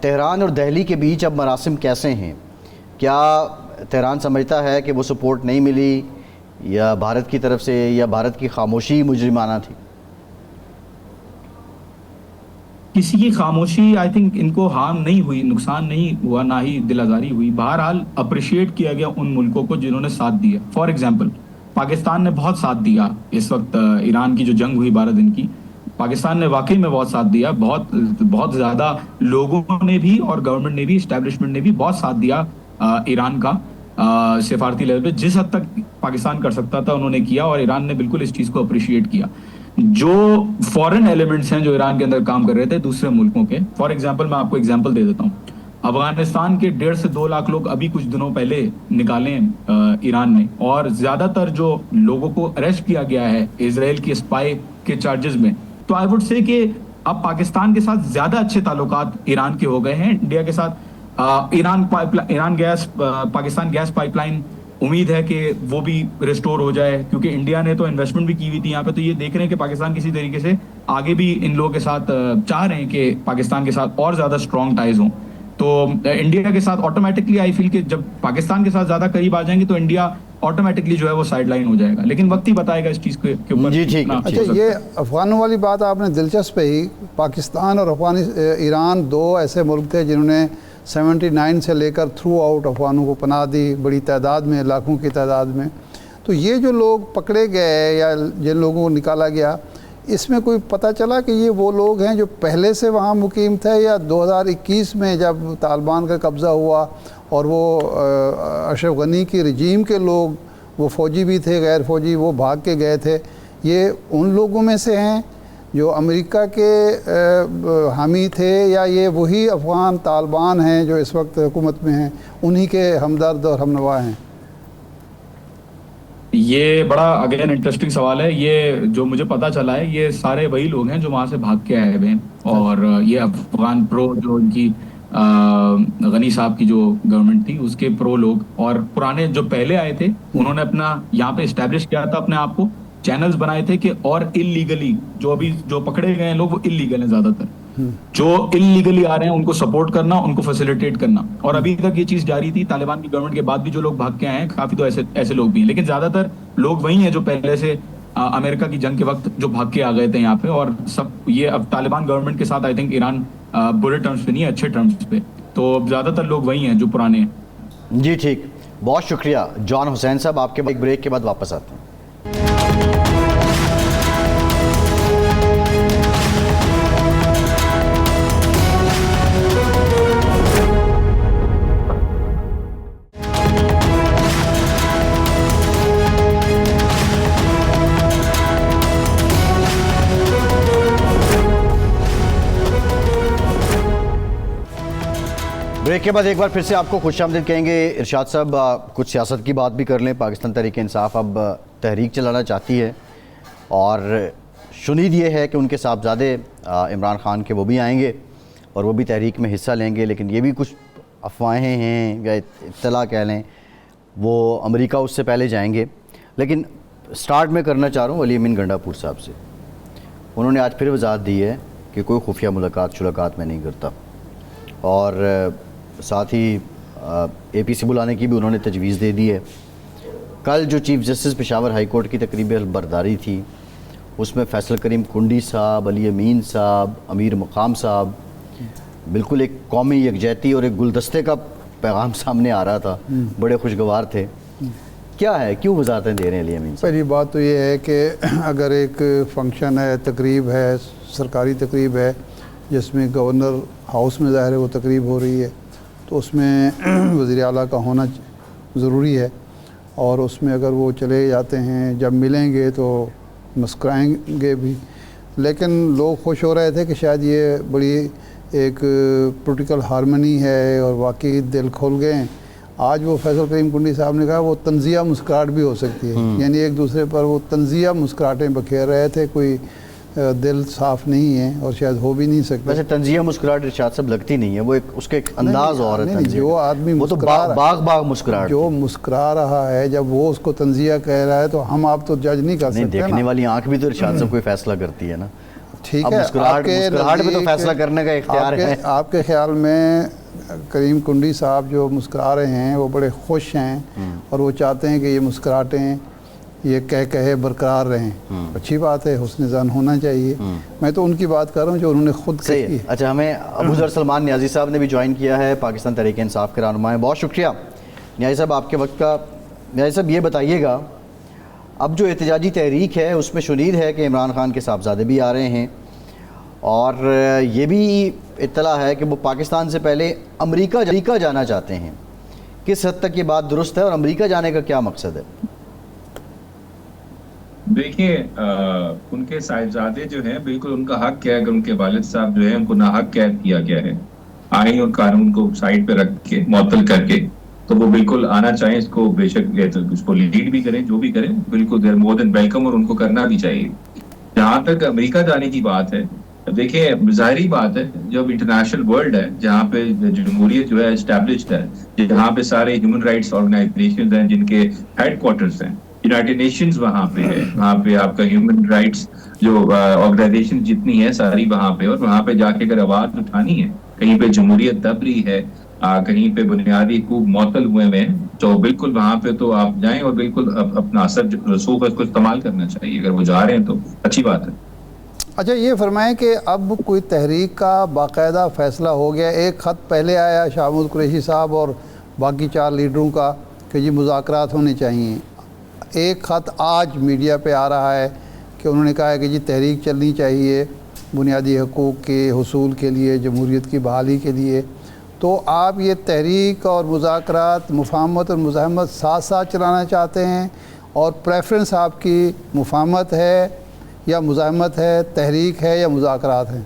तेहरान और दिल्ली के बीच अब मरासिम कैसे हैं? क्या तेहरान समझता है कि वो सपोर्ट नहीं मिली, या भारत की तरफ से, या भारत की खामोशी मुजरिमाना थी? किसी की खामोशी आई थिंक इनको हार्म नहीं हुई, नुकसान नहीं हुआ, ना ही दिल आजारी हुई। बहरहाल अप्रिशिएट किया गया उन मुल्कों को जिन्होंने साथ दिया। फॉर एग्जांपल पाकिस्तान ने बहुत साथ दिया इस वक्त ईरान की जो जंग हुई 12 दिन की। पाकिस्तान ने वाकई में बहुत साथ दिया, बहुत ज्यादा लोगों ने भी और गवर्नमेंट ने भी, एस्टेब्लिशमेंट ने भी बहुत साथ दिया ईरान का सिफारती लेवल पे। जिस हद तक पाकिस्तान कर सकता था उन्होंने किया, और ईरान ने बिल्कुल इस चीज को अप्रिशिएट किया। जो फॉरेन एलिमेंट्स हैं जो ईरान के अंदर काम कर रहे थे दूसरे मुल्कों के, फॉर एग्जांपल मैं आपको एग्जांपल दे देता हूँ। अफगानिस्तान के 1.5 से 2 लाख लोग अभी कुछ दिनों पहले निकाले ईरान ने, और ज्यादातर जो लोगों को अरेस्ट किया गया है इजराइल की स्पाई के चार्जेस में। तो आई वुड से कि अब पाकिस्तान के साथ ज्यादा अच्छे ताल्लुकात ईरान के हो गए हैं इंडिया के साथ। Iran gas, Pakistan gas pipeline, उम्मीद है कि वो भी रिस्टोर हो जाए, क्योंकि इंडिया ने तो इन्वेस्टमेंट भी की हुई थी यहाँ पे। तो ये देख रहे हैं कि पाकिस्तान किसी तरीके से आगे भी इन लोगों के साथ चाह रहे हैं कि पाकिस्तान के साथ और ज्यादा स्ट्रॉन्ग टाइज हों। तो इंडिया के साथ ऑटोमेटिकली आई फील कि जब पाकिस्तान के साथ ज्यादा करीब आ जाएंगे तो इंडिया ऑटोमेटिकली जो है वो साइड लाइन हो जाएगा, लेकिन वक्त ही बताएगा इस चीज के ऊपर। जी ठीक है। अच्छा, ये अफगानों वाली बात आपने दिलचस्प ही। पाकिस्तान और ईरान दो ऐसे मुल्क थे जिन्होंने 79 से लेकर थ्रू आउट अफगानों को पनाह दी, बड़ी तादाद में, लाखों की तादाद में। तो ये जो लोग पकड़े गए या जिन लोगों को निकाला गया, इसमें कोई पता चला कि ये वो लोग हैं जो पहले से वहाँ मुकीम थे, या 2021 में जब तालिबान का कब्ज़ा हुआ और वो अशरफ गनी की रजीम के लोग, वो फ़ौजी भी थे, गैर फ़ौजी, वो भाग के गए थे, ये उन लोगों में से हैं जो अमेरिका के हामी थे, या ये वही अफ़गान तालिबान हैं जो इस वक्त हुकूमत में हैं, उन्हीं के हमदर्द और हमनवा हैं? ये बड़ा अगेन इंटरेस्टिंग सवाल है। ये जो मुझे पता चला है, ये सारे वही लोग हैं जो वहां से भाग के आए हुए हैं, और ये अफगान प्रो जो इनकी गनी साहब की जो गवर्नमेंट थी उसके प्रो लोग, और पुराने जो पहले आए थे उन्होंने अपना यहाँ पे इस्टेब्लिश किया था अपने आप को, चैनल्स बनाए थे कि, और इलीगली जो अभी जो पकड़े गए हैं लोग वो इलीगल हैं ज्यादातर, जो इलीगली आ रहे हैं उनको सपोर्ट करना, उनको फैसिलिटेट करना। और अभी तक ये चीज जारी थी, तालिबान की गवर्नमेंट के बाद भी जो लोग भाग के आए हैं काफी, तो ऐसे लोग भी हैं, लेकिन ज्यादातर लोग वही हैं जो पहले से अमेरिका की जंग के वक्त जो भाग के आ गए थे यहाँ पे। और सब ये अब तालिबान गवर्नमेंट के साथ आई थिंक ईरान बुरे टर्म्स पे नहीं है, अच्छे टर्म्स पे, तो ज्यादातर लोग वही हैं जो पुराने हैं। जी ठीक, बहुत शुक्रिया जॉन हुसैन साहब। आपके एक ब्रेक के बाद वापस आते हैं। ब्रेक के बाद एक बार फिर से आपको खुशामदीद कहेंगे। इरशाद साहब, कुछ सियासत की बात भी कर लें। पाकिस्तान तहरीक इंसाफ अब तहरीक चलाना चाहती है, और शुनीद ये है कि उनके साहबजादे इमरान खान के वो भी आएंगे और वो भी तहरीक में हिस्सा लेंगे। लेकिन ये भी कुछ अफवाहें हैं या इत्तला कह लें, वो अमेरिका उससे पहले जाएंगे। लेकिन स्टार्ट में करना चाह रहा हूँ अली अमीन गंडापुर साहब से। उन्होंने आज फिर वजाहत दी है कि कोई खुफिया मुलाकात मैं नहीं करता, और साथ ही APC बुलाने की भी उन्होंने तजवीज़ दे दी है। कल जो chief justice Peshawar high court की तकरीब बरदारी थी, उसमें फैसल करीम कुंडी साहब, अली अमीन साहब, अमीर मकाम साहब, बिल्कुल एक कौमी यकजहती और एक गुलदस्ते का पैगाम सामने आ रहा था। बड़े खुशगवार थे। क्या है, क्यों वजाहतें दे रहे हैं अली अमीन साहब? पहली बात तो ये है कि अगर एक फंक्शन है, तकरीब है, सरकारी तकरीब है, जिसमें गवर्नर हाउस में ज़ाहिर है वो तकरीब हो रही है, तो उसमें वज़ीर आला का होना ज़रूरी है। और उसमें अगर वो चले जाते हैं, जब मिलेंगे तो मुस्कुराएंगे भी, लेकिन लोग खुश हो रहे थे कि शायद ये बड़ी एक पोलिटिकल हारमनी है और वाकई दिल खोल गए हैं। आज वो फैसल करीम कुंडी साहब ने कहा वो तंजिया मुस्कुराहट भी हो सकती है, यानी एक दूसरे पर वो तंजिया मुस्कुराहटें बखेर रहे थे, कोई दिल साफ़ नहीं है और शायद हो भी नहीं सकता। वैसे तंजिया मुस्कुराहट इरशाद साहब लगती नहीं है, वो एक उसके एक अंदाज और है तंजिया। जो आदमी वो तो बाग मुस्कुराहट, जो मुस्कुरा रहा है, जब वो उसको तंजिया कह रहा है तो हम आप तो जज नहीं कर सकते। देखने वाली आंख भी तो इरशाद साहब कोई फैसला करती है ना। ठीक है, मुस्कुराहट में तो फैसला करने का इख्तियार है। आपके ख्याल में करीम कुंडी साहब जो मुस्कुरा रहे हैं वो बड़े खुश हैं और वो चाहते हैं कि ये मुस्कुराहटें ये कहे बरकरार रहें। अच्छी बात है, हुस्न ज़न होना चाहिए। मैं तो उनकी बात कर रहा हूँ जो उन्होंने खुद कही। अच्छा, हमें अबू ज़र सलमान न्याज़ी साहब ने भी ज्वाइन किया है, पाकिस्तान तहरीक इंसाफ के रहनुमा हैं। बहुत शुक्रिया न्याज़ी साहब आपके वक्त का। न्याज़ी साहब ये बताइएगा, अब जो एहतजाजी तहरीक है उसमें शुनीद है कि इमरान खान के साहबजादे भी आ रहे हैं और ये भी इत्तला है कि वो पाकिस्तान से पहले अमेरिका जाना चाहते हैं। किस हद तक ये बात दुरुस्त है और अमेरिका जाने का क्या मकसद है? देखिए, उनके साहिबजादे जो हैं, बिल्कुल उनका हक है। अगर उनके वालिद साहब जो है उनको नाहक कैद किया गया है, आईन और कानून को साइड पे रख के मुअत्तल करके, तो वो बिल्कुल आना चाहें। इसको बेशक उसको लीड भी करें, जो भी करें, बिल्कुल देयर मोर देन वेलकम और उनको करना भी चाहिए। जहाँ तक अमेरिका जाने की बात है, देखिए जाहिर बात है, जब इंटरनेशनल वर्ल्ड है जहाँ पे जमहूरियत जो है एस्टैब्लिश्ड है, जहाँ पे सारे ह्यूमन राइट्स ऑर्गेनाइजेशन हैं जिनके हेडक्वार्टर्स हैं, यूनाइटेड नेशंस वहाँ पे है, वहाँ पे आपका ह्यूमन राइट्स जो ऑर्गेनाइजेशन जितनी है सारी वहाँ पे, और वहाँ पे जाके अगर आवाज उठानी है, कहीं पे जमहूरियत दब रही है, कहीं पे बुनियादी खूब मुअत्तल हुए हैं, तो बिल्कुल वहाँ पे तो आप जाएं और बिल्कुल अपना असर रसूख है उसको इस्तेमाल करना चाहिए। अगर वो जा रहे हैं तो अच्छी बात है। अच्छा, ये फरमाएं कि अब कोई तहरीक का बाकायदा फ़ैसला हो गया। एक ख़त पहले आया शाह महमूद कुरैशी साहब और बाकी 4 लीडरों का कि जी मुज़ाकरात होने चाहिए। एक ख़त आज मीडिया पे आ रहा है कि उन्होंने कहा है कि जी तहरीक चलनी चाहिए बुनियादी हकूक़ के हुसूल के लिए, जमहूरियत की बहाली के लिए। तो आप ये तहरीक और मुज़ाकरात, मुफाहमत और मुज़ाहमत साथ साथ चलाना चाहते हैं, और प्रेफरेंस आपकी मुफाहमत है या मुज़ाहमत है, तहरीक है या मुज़ाकरात है?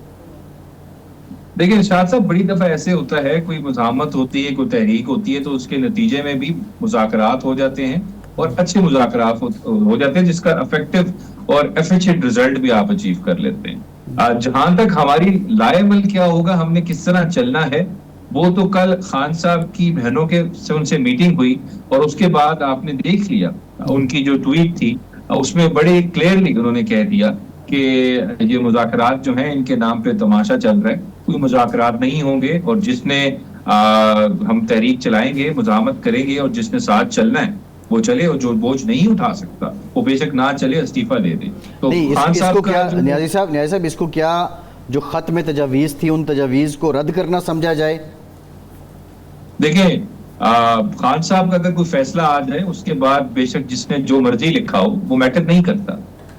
देखिए इरशाद साहब, बड़ी दफ़ा ऐसे होता है, कोई मुज़ाहमत होती है, कोई तहरीक होती है, तो उसके नतीजे में भी मुज़ाकरात हो जाते हैं और अच्छे मुज़ाकरात हो जाते हैं, जिसका इफेक्टिव और एफिशिएंट रिजल्ट भी आप अचीव कर लेते हैं। जहां तक हमारी लाएमल क्या होगा, हमने किस तरह चलना है, वो तो कल खान साहब की बहनों के से उनसे मीटिंग हुई और उसके बाद आपने देख लिया उनकी जो ट्वीट थी, उसमें बड़े क्लियरली उन्होंने कह दिया कि ये मुज़ाकरात जो हैं इनके नाम पे तमाशा चल रहा है, कोई मुज़ाकरात नहीं होंगे, और जिसने हम तहरीक चलाएंगे, मुज़ाहमत करेंगे, और जिसने साथ चलना है वो चले, और जो बोझ नहीं उठा सकता वो बेशक ना चले, इस्तीफा दे दे। तो खान साहब क्या न्याज़ी साहब इसको क्या जो खत में तजावीज़ थी उन तजावीज़ को रद्द करना समझा जाए? देखिए, खान साहब का अगर कोई फैसला आ जाए उसके बाद बेशक जिसने जो मर्जी लिखा हो वो मैटर नहीं करता,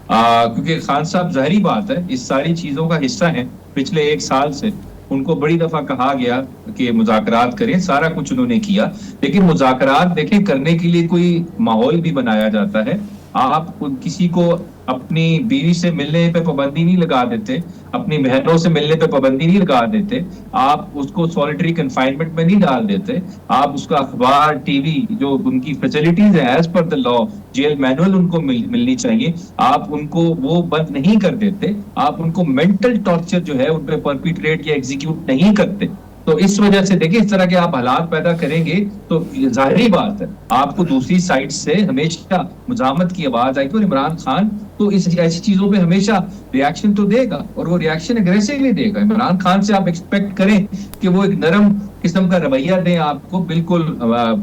क्योंकि खान साहब जाहिर बात है इस सारी चीजों का हिस्सा है। पिछले 1 साल से उनको बड़ी दफा कहा गया कि मुज़ाकरात करें, सारा कुछ उन्होंने किया, लेकिन मुज़ाकरात देखें करने के लिए कोई माहौल भी बनाया जाता है। आप किसी को अपनी बीवी से मिलने पे पाबंदी नहीं लगा देते, अपनी बहनों से मिलने पे पाबंदी नहीं लगा देते, आप उसको सॉलिटरी कन्फाइनमेंट में नहीं डाल देते, आप उसका अखबार, टीवी, जो उनकी फैसिलिटीज है as per the law, jail manual उनको मिलनी चाहिए, आप उनको वो बंद नहीं कर देते, आप उनको मेंटल टॉर्चर जो है उन पर परपिट्रेट या एग्जीक्यूट नहीं करते। तो इस वजह से देखिए, इस तरह के आप हालात पैदा करेंगे तो जाहिर बात है आपको दूसरी साइड से हमेशा मुज़ाहमत की आवाज आएगी, और इमरान खान तो इस ऐसी चीजों पे हमेशा रिएक्शन तो देगा, और वो रिएक्शन एग्रेसिवली देगा। इमरान खान से आप एक्सपेक्ट करें कि वो एक नरम किस्म का रवैया दें, आपको बिल्कुल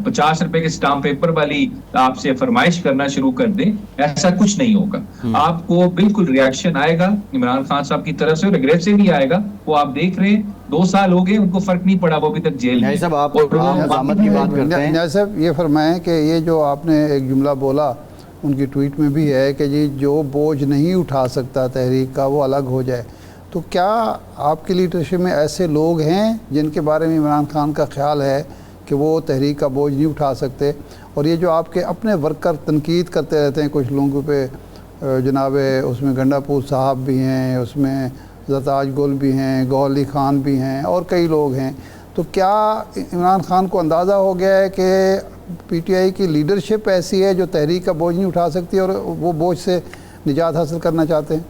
50 रुपए के स्टाम्प पेपर वाली आपसे फरमाइश करना शुरू कर दें, ऐसा कुछ नहीं होगा। आपको बिल्कुल रिएक्शन आएगा इमरान खान साहब की तरफ से, और एग्रेसिवली आएगा। वो आप देख रहे हैं 2 साल हो गए उनको फर्क नहीं पड़ा, वो अभी तक जेल में। साहब आप मुज़ाहमत की बात करते हैं, न्याज़ी साहब ये फरमाएं कि ये जो आपने एक जुमला बोला उनकी ट्वीट में भी है कि जी जो बोझ नहीं उठा सकता तहरीक का वो अलग हो जाए। तो क्या आपकी लीडरशिप में ऐसे लोग हैं जिनके बारे में इमरान खान का ख्याल है कि वो तहरीक का बोझ नहीं उठा सकते? और ये जो आपके अपने वर्कर तनकीद करते रहते हैं कुछ लोगों पे, जनाब उसमें गंडापुर साहब भी हैं, उसमें ज़ताज गुल भी हैं, गौहर अली ख़ान भी हैं और कई लोग हैं, तो क्या इमरान खान को अंदाज़ा हो गया है कि पीटीआई की लीडरशिप ऐसी है जो तहरीक का बोझ नहीं उठा सकती और वो बोझ से निजात हासिल करना चाहते हैं?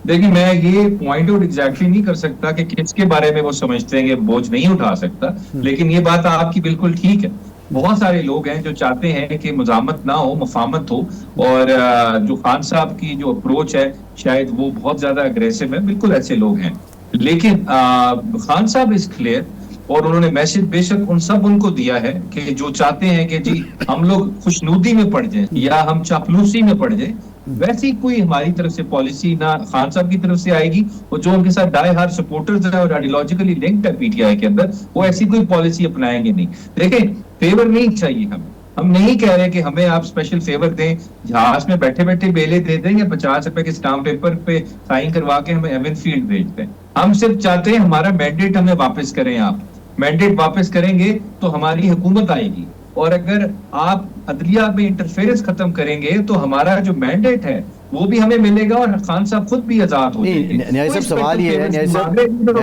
देखिए, मैं ये पॉइंट आउट एग्जैक्टली नहीं कर सकता कि किसके बारे में वो समझते हैं कि बोझ नहीं उठा सकता, लेकिन ये बात आपकी बिल्कुल ठीक है। बहुत सारे लोग हैं जो चाहते हैं कि मुजामत ना हो, मफामत हो, और जो खान साहब की जो अप्रोच है शायद वो बहुत ज्यादा अग्रेसिव है, बिल्कुल ऐसे लोग हैं। लेकिन खान साहब इज क्लियर, और उन्होंने मैसेज बेशक उनको दिया है कि जो चाहते हैं कि जी हम लोग खुशनुदी में पड़ जाएं या हम चापलूसी में पड़ जाएं, वैसी कोई हमारी तरफ से पॉलिसी ना खान साहब की तरफ से आएगी, और जो उनके साथ डाई हार्ड सपोर्टर्स है और आइडियोलॉजिकली लिंक्ड है पीटीआई के अंदर, वो ऐसी कोई पॉलिसी अपनाएंगे नहीं। देखें, फेवर नहीं चाहिए हमें, हम नहीं कह रहे कि हमें आप स्पेशल फेवर दें, जहाज में बैठे बैठे बेले दे दें या 50 रुपए के स्टाम्प पेपर पे साइन करवा के हमें एवन फील्ड भेज दें। हम सिर्फ चाहते हैं हमारा मैंडेट हमें वापस करें। आप मैंडेट वापस करेंगे तो हमारी हुकूमत आएगी, और अगर आप अदलिया में इंटरफेरेंस खत्म करेंगे तो हमारा जो मैंडेट है वो भी हमें मिलेगा और खान साहब खुद भी आजाद हो जाएंगे। न्याय साहब, सवाल ये है, न्याय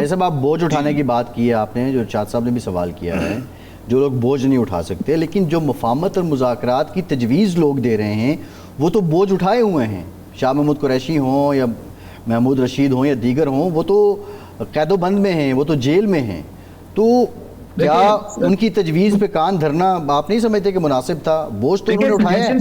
साहब आप बोझ उठाने की बात की है आपने, जो इरशाद साहब ने भी सवाल किया है, जो लोग बोझ नहीं उठा सकते, लेकिन जो मुफाहमत और मुज़ाकरात की तजवीज़ लोग दे रहे हैं वो तो बोझ उठाए हुए हैं। शाह महमूद कुरैशी हों या महमूद रशीद हों या दीगर हों, वो तो कैदोबंद में हैं, वो तो जेल में हैं। तो क्या उनकी तजवीज़ पे कान धरना आप नहीं समझते कि मुनासिब था? बोझ तो उन्होंने उठाया है।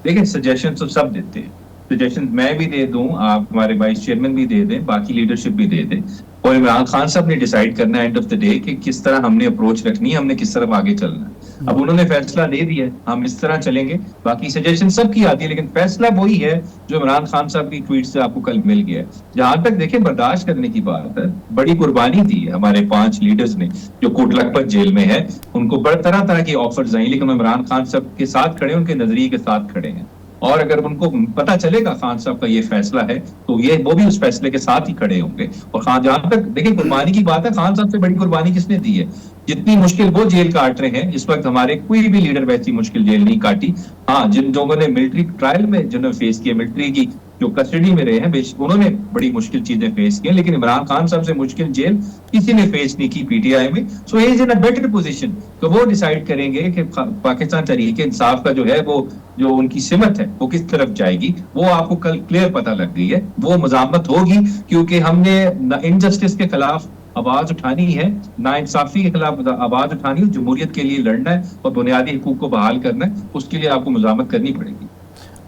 देखिए, सजेशन तो सब देते हैं, सजेशन मैं भी दे दूं, आप हमारे वाइस चेयरमैन भी दे दें, बाकी लीडरशिप भी दे दें, और इमरान खान साहब ने डिसाइड करना है एंड ऑफ द डे कि किस तरह हमने अप्रोच रखनी है, हमने किस तरफ आगे चलना है। अब उन्होंने फैसला ले दिया, हम इस तरह चलेंगे, बाकी सजेशन सबकी आती है, लेकिन फैसला वही है जो इमरान खान साहब की ट्वीट से आपको कल मिल गया है। जहां तक देखिए बर्दाश्त करने की बात है, बड़ी कुर्बानी दी है हमारे 5 लीडर्स ने जो कोट लखपत जेल में है, उनको बड़े तरह तरह की ऑफर्स आई, लेकिन इमरान खान साहब के साथ खड़े, उनके नजरिए के साथ खड़े हैं। और अगर उनको पता चलेगा खान साहब का ये फैसला है तो ये वो भी उस फैसले के साथ ही खड़े होंगे। और खान, जहां तक देखिए कुर्बानी की बात है, खान साहब से बड़ी कुर्बानी किसने दी है? जितनी मुश्किल वो जेल काट रहे हैं इस वक्त, हमारे कोई भी लीडर वैसी मुश्किल जेल नहीं काटी। हाँ, जिन लोगों ने मिलिट्री ट्रायल में जिन्होंने फेस किया, मिलिट्री की जो कस्टडी में रहे हैं, बेशक उन्होंने बड़ी मुश्किल चीजें फेस की, लेकिन इमरान खान साहब से मुश्किल जेल किसी ने फेस नहीं की पीटीआई में। So he is in a better position, तो वो डिसाइड करेंगे कि पाकिस्तान तहरीक इंसाफ का जो है वो जो उनकी सिमत है वो किस तरफ जाएगी। वो आपको कल क्लियर पता लग गई है, वो मज़ामत होगी, क्योंकि हमने इनजस्टिस के खिलाफ आवाज उठानी है, नाइंसाफी के खिलाफ आवाज उठानी है, जमहूरियत के लिए लड़ना है और बुनियादी हुकूक को बहाल करना है, उसके लिए आपको मज़ामत करनी पड़ेगी।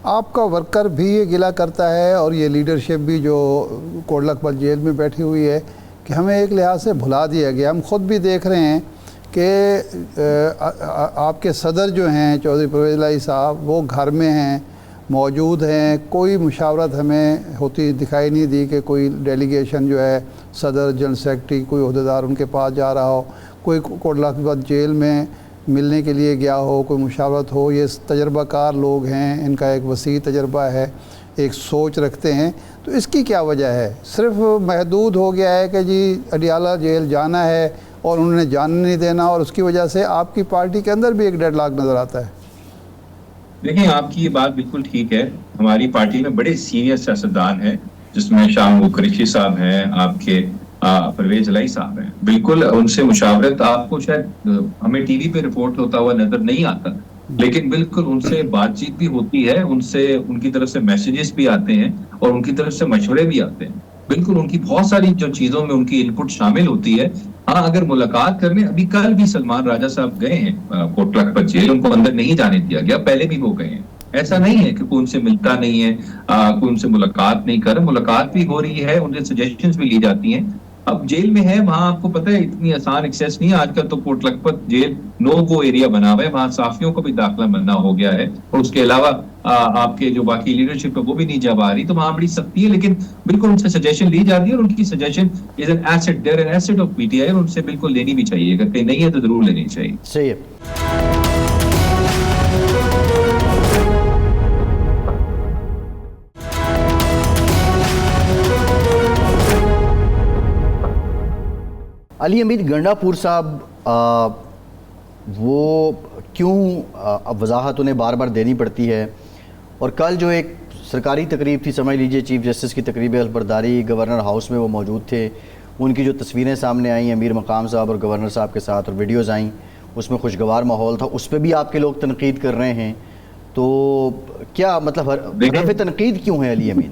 आपका वर्कर भी ये गिला करता है और ये लीडरशिप भी जो कोट लखपत जेल में बैठी हुई है कि हमें एक लिहाज से भुला दिया गया। हम खुद भी देख रहे हैं कि आपके सदर जो हैं चौधरी परवेज़ इलाही साहब, वो घर में हैं, मौजूद हैं, कोई मुशावरत हमें होती दिखाई नहीं दी कि कोई डेलीगेशन जो है सदर, जनरल सेक्रेटरी, कोई अहदेदार उनके पास जा रहा हो, कोई कोट लखपत जेल में मिलने के लिए गया हो, कोई मुशावरत हो। ये तजर्बाकार लोग हैं, इनका एक वसी तजर्बा है, एक सोच रखते हैं, तो इसकी क्या वजह है? सिर्फ महदूद हो गया है कि जी अडियाला जेल जाना है और उन्होंने जाने नहीं देना, और उसकी वजह से आपकी पार्टी के अंदर भी एक डेडलॉक नज़र आता है। देखिए, आपकी ये बात बिल्कुल ठीक है, हमारी पार्टी में बड़े सीनियर सियासतदान हैं, जिसमें शाह महमूद कुरैशी साहब हैं, आपके परवेज इलाही साहब हैं। बिल्कुल उनसे मुशावरत आपको शायद हमें टीवी पे रिपोर्ट होता हुआ नजर नहीं आता, लेकिन बिल्कुल उनसे बातचीत भी होती है, उनसे उनकी तरफ से मैसेजेस भी आते हैं और उनकी तरफ से मशवरे भी आते हैं। बिल्कुल उनकी बहुत सारी जो चीजों में उनकी इनपुट शामिल होती है। हाँ, अगर मुलाकात करने, अभी कल भी सलमान राजा साहब गए हैं कोट लखपत जेल, उनको अंदर नहीं जाने दिया गया, पहले भी वो गए हैं। ऐसा नहीं है कि कोई उनसे मिलता नहीं है, कोई उनसे मुलाकात नहीं कर, मुलाकात भी हो रही है, उनसे सजेशंस भी ली जाती हैं। अब जेल में है, वहां आपको पता है इतनी आसान एक्सेस नहीं है आजकल, तो Kot Lakhpat jail no go area बना हुआ है, वहां साफियों को भी दाखिला बनना हो गया है, और उसके अलावा आपके जो बाकी लीडरशिप है वो भी नहीं जा पा रही, तो वहां बड़ी सख्ती है। लेकिन बिल्कुल उनसे सजेशन ली जाती है और उनकी suggestion is an asset, there an asset of PTI, और उनसे बिल्कुल लेनी भी चाहिए, अगर कहीं नहीं है तो जरूर लेनी चाहिए। सही है। अली अमीन गंडापुर साहब, वो क्यों अब वजाहत उन्हें बार बार देनी पड़ती है? और कल जो एक सरकारी तकरीब थी, समझ लीजिए चीफ जस्टिस की तकरीब हल्फबरदारी, गवर्नर हाउस में वो मौजूद थे, उनकी जो तस्वीरें सामने आई अमीर मकाम साहब और गवर्नर साहब के साथ और वीडियोज़ आई, उसमें खुशगवार माहौल था, उस पर भी आपके लोग तनकीद कर रहे हैं, तो क्या मतलब हरफ तनकीद क्यों है अली अमीन?